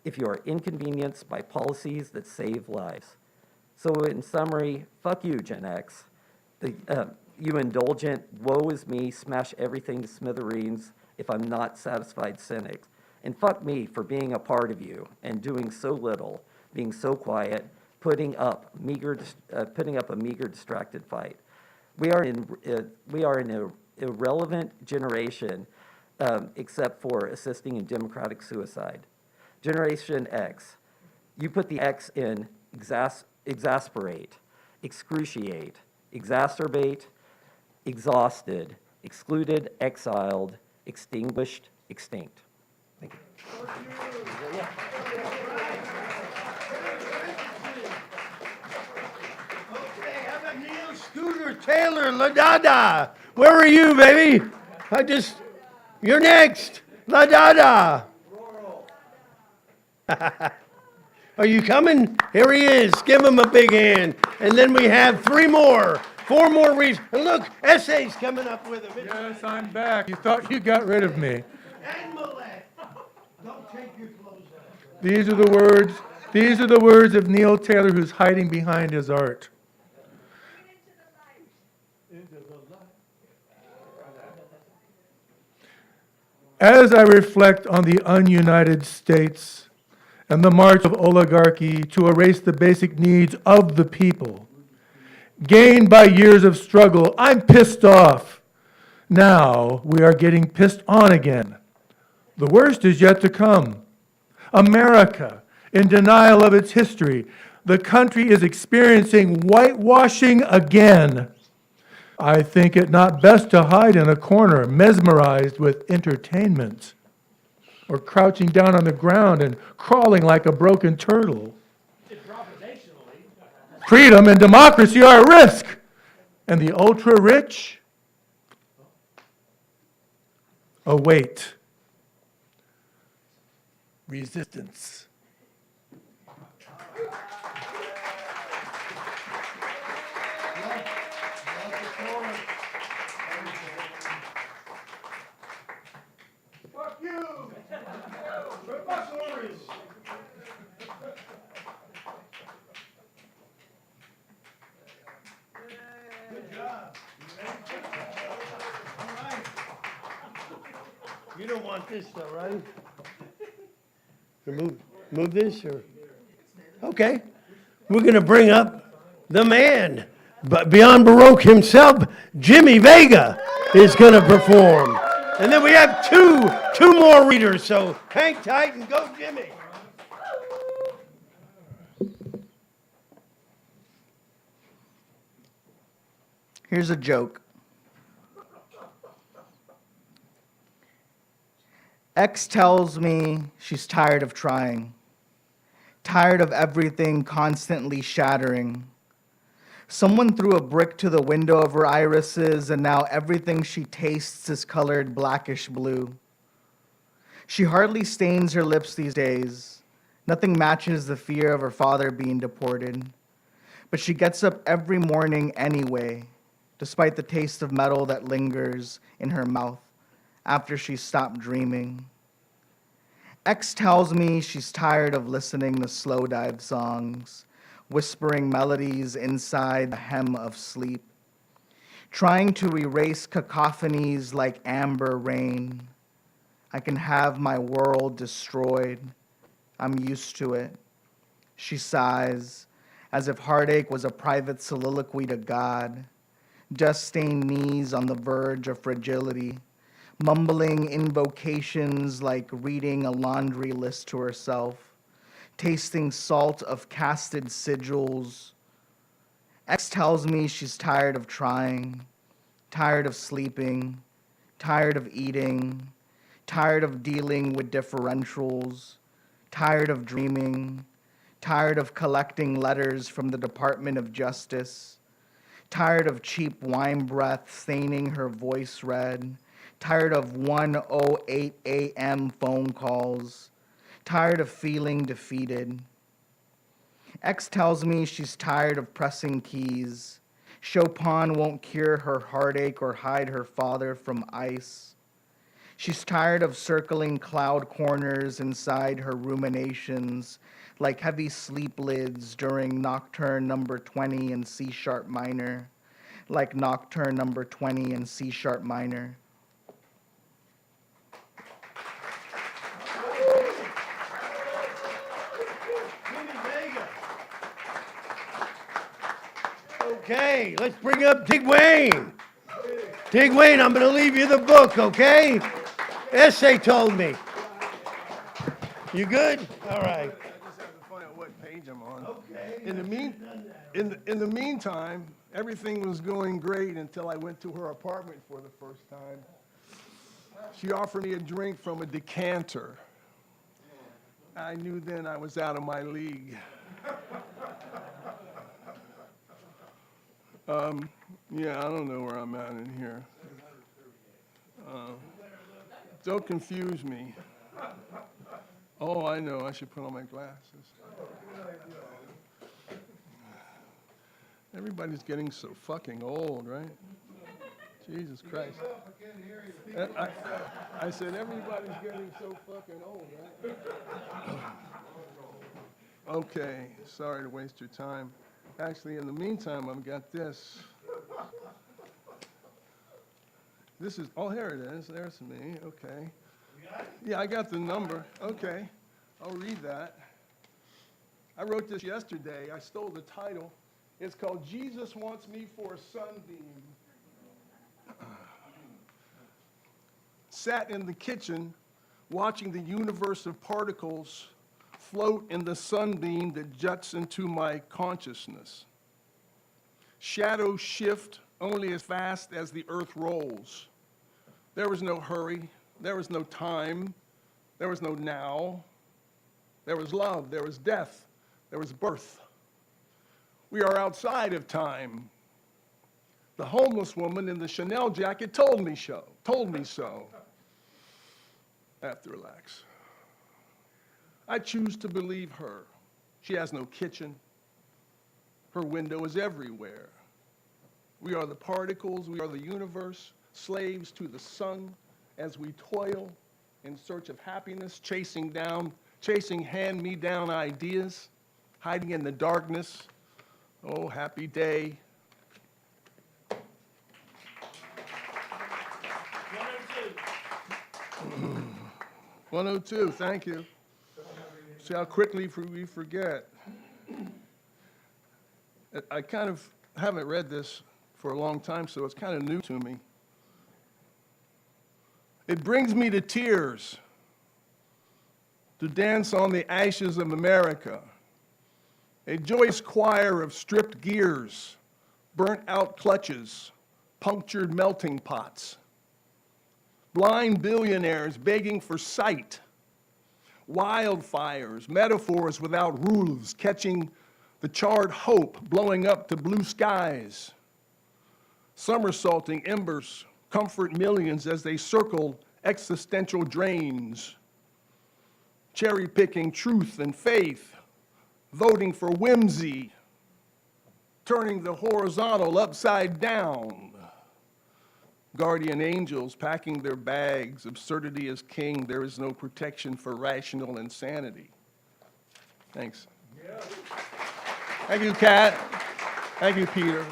if you are inconvenienced by policies that save lives. So in summary, fuck you, Gen X. You indulgent, woe is me, smash everything to smithereens if I'm not satisfied cynics. And fuck me for being a part of you and doing so little, being so quiet, putting up a meager distracted fight. We are an irrelevant generation, except for assisting in democratic suicide. Generation X, You put the X in exasperate, excruciate, exacerbate, exhausted, excluded, exiled, extinguished, extinct. Thank you. Okay, how about Neal, Skooter, Taylor, Dada? Where are you, baby? You're next. Dada. Are you coming? Here he is. Give him a big hand. And then we have four more reasons. And look, Essay's coming up with him. Yes, I'm back. You thought you got rid of me. And Mollett. Don't take your clothes off. These are the words of Neal Taylor, who's hiding behind his art. As I reflect on the ununited states and the march of oligarchy to erase the basic needs of the people, gained by years of struggle, I'm pissed off. Now we are getting pissed on again. The worst is yet to come. America, in denial of its history, the country is experiencing whitewashing again. I think it not best to hide in a corner, mesmerized with entertainment, or crouching down on the ground and crawling like a broken turtle. Freedom and democracy are at risk, and the ultra-rich await resistance. Fuck you! Professors! Good job. All right. You don't want this though, right? Move this or? Okay. We're going to bring up the man, but beyond Baroque himself, Jimmy Vega is going to perform. And then we have two more readers, so hang tight and go, Jimmy. Here's a joke. X tells me she's tired of trying, tired of everything constantly shattering. Someone threw a brick to the window of her irises, and now everything she tastes is colored blackish blue. She hardly stains her lips these days. Nothing matches the fear of her father being deported. But she gets up every morning anyway, despite the taste of metal that lingers in her mouth after she's stopped dreaming. X tells me she's tired of listening to slow dive songs, whispering melodies inside the hem of sleep, trying to erase cacophonies like amber rain. I can have my world destroyed. I'm used to it. She sighs, as if heartache was a private soliloquy to God, dust-stained knees on the verge of fragility, mumbling invocations like reading a laundry list to herself, tasting salt of casted sigils. X tells me she's tired of trying, tired of sleeping, tired of eating, tired of dealing with differentials, tired of dreaming, tired of collecting letters from the Department of Justice, tired of cheap wine breath staining her voice red, tired of 1:08 a.m. phone calls, tired of feeling defeated. X tells me she's tired of pressing keys. Chopin won't cure her heartache or hide her father from ice. She's tired of circling cloud corners inside her ruminations like heavy sleep lids during Nocturne number 20 in C-sharp minor, like Nocturne number 20 in C-sharp minor. Okay, let's bring up Dig Wayne. Dig Wayne, I'm going to leave you the book, okay? Essay told me. You good? All right. I just having fun at what In the meantime, everything was going great until I went to her apartment for the first time. She offered me a drink from a decanter. I knew then I was out of my league. Yeah, I don't know where I'm at in here. Don't confuse me. Oh, I know, I should put on my glasses. Everybody's getting so fucking old, right? Jesus Christ. I said everybody's getting so fucking old, right? Okay, sorry to waste your time. Actually, in the meantime, I've got this. This is, oh, here it is. There's me, okay. Yeah, I got the number. Okay, I'll read that. I wrote this yesterday. I stole the title. It's called Jesus Wants Me for a Sunbeam. Sat in the kitchen watching the universe of particles float in the sunbeam that juts into my consciousness. Shadows shift only as fast as the earth rolls. There was no hurry, there was no time, there was no now. There was love, there was death, there was birth. We are outside of time. The homeless woman in the Chanel jacket told me so. I have to relax. I choose to believe her. She has no kitchen. Her window is everywhere. We are the particles, we are the universe, slaves to the sun as we toil in search of happiness, chasing hand-me-down ideas, hiding in the darkness. Oh, happy day. 102, thank you. See how quickly we forget. I kind of haven't read this for a long time, so it's kind of new to me. It brings me to tears to dance on the ashes of America. A joyous choir of stripped gears, burnt out clutches, punctured melting pots. Blind billionaires begging for sight. Wildfires, metaphors without rules, catching the charred hope blowing up to blue skies. Somersaulting embers comfort millions as they circle existential drains. Cherry-picking truth and faith, voting for whimsy, turning the horizontal upside down. Guardian angels packing their bags, absurdity is king, there is no protection for rational insanity. Thanks. Yeah. Thank you, Kat. Thank you, Peter.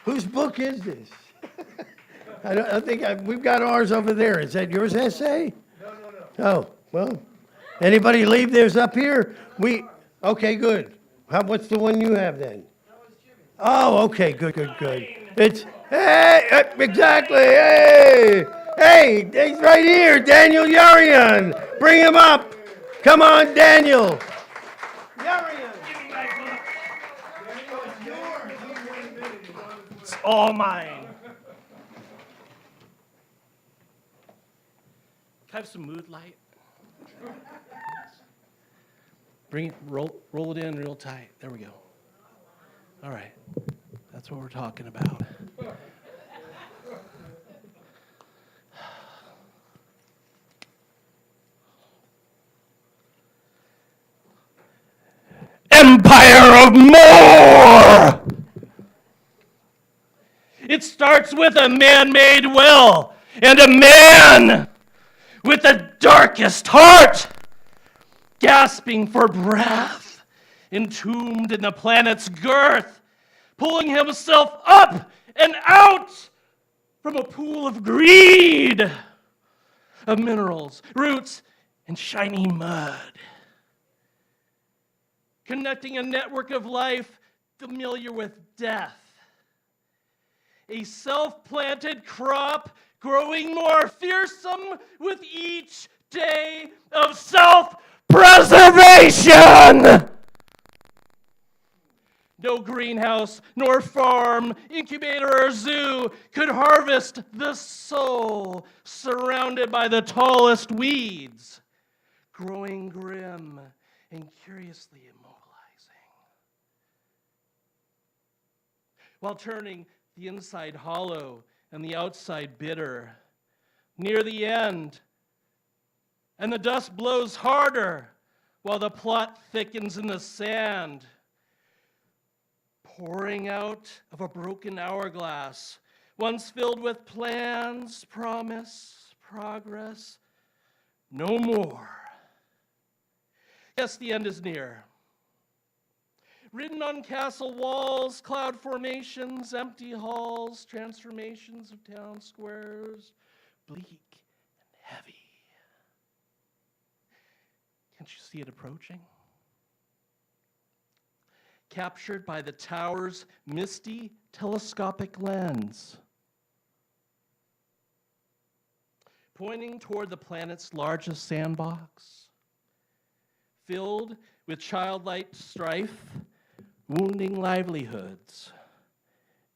Whose book is this? I think we've got ours over there. Is that yours essay? No. Oh, well, anybody leave theirs up here? Okay, good. What's the one you have then? Oh, okay, good. It's, hey, exactly, hey, he's right here, Daniel Yarian. Bring him up. Come on, Daniel. It's all mine. Can I have some mood light? Bring it, roll it in real tight. There we go. All right. That's what we're talking about. Empire of more! It starts with a man-made will and a man with the darkest heart, gasping for breath, entombed in the planet's girth, pulling himself up and out from a pool of greed, of minerals, roots, and shiny mud. Connecting a network of life familiar with death. A self-planted crop growing more fearsome with each day of self-preservation. No greenhouse, nor farm, incubator, or zoo could harvest the soul surrounded by the tallest weeds, growing grim and curiously immobilizing, while turning the inside hollow and the outside bitter. Near the end, and the dust blows harder while the plot thickens in the sand, pouring out of a broken hourglass, once filled with plans, promise, progress, no more. Yes, the end is near. Written on castle walls, cloud formations, empty halls, transformations of town squares, bleak and heavy. Can't you see it approaching? Captured by the tower's misty telescopic lens, pointing toward the planet's largest sandbox, filled with childlike strife, wounding livelihoods,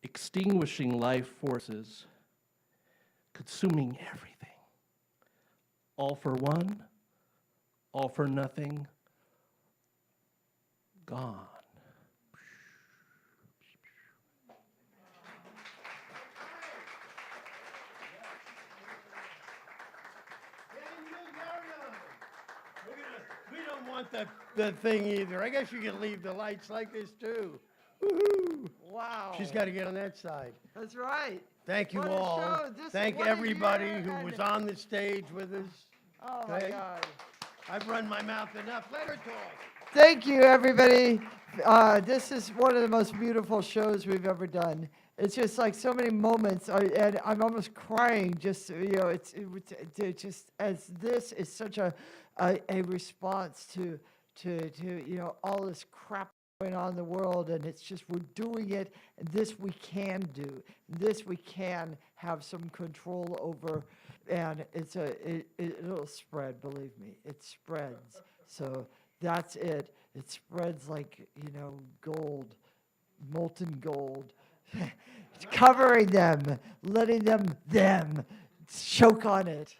extinguishing life forces, consuming everything. All for one, all for nothing, gone. We don't want the thing either. I guess you can leave the lights like this too. Woo-hoo. Wow. She's got to get on that side. That's right. Thank you What a all. show. This- Thank what a everybody year who and- was on the stage with us. Oh, my Okay? God. I've run my mouth enough. Let her talk. Thank you, everybody. This is one of the most beautiful shows we've ever done. It's just like so many moments, and I'm almost crying. Just it's just as this is such a response to all this crap going on in the world, and it's just we're doing it. This we can do. This we can have some control over, and it'll spread. Believe me, it spreads. So that's it. It spreads like gold, molten gold. Covering them, letting them choke on it.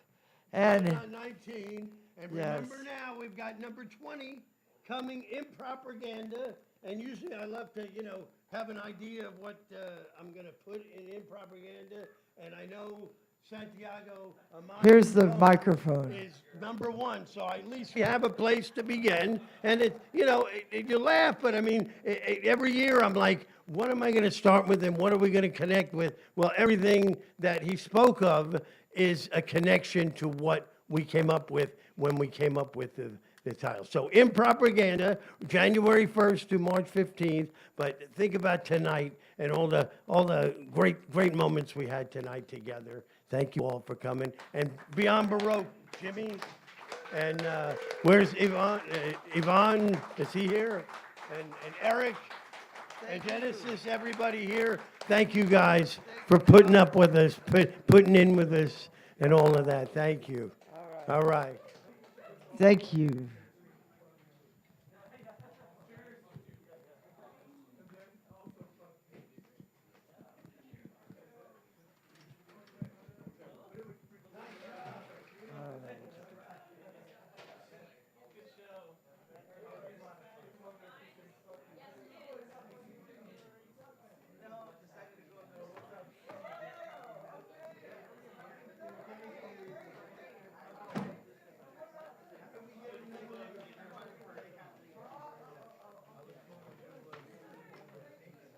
And 19, and yes. remember now, we've got number 20 coming in propaganda. And usually I love to, have an idea of what I'm going to put in propaganda. And I know Santiago, Amaya Here's the microphone. is number one, so at least we have a place to begin. And you laugh, but I mean, every year I'm like, what am I going to start with and what are we going to connect with? Well, everything that he spoke of is a connection to what we came up with when we came up with the title. So in propaganda, January 1st to March 15th, but think about tonight and all the great moments we had tonight together. Thank you all for coming. And beyond Baroque, Jimmy, and where's Yvonne? Yvonne, is he here? And Eric, and Genesis, everybody here. Thank you guys for putting up with us, putting in with us, and all of that. Thank you. All right. Thank you.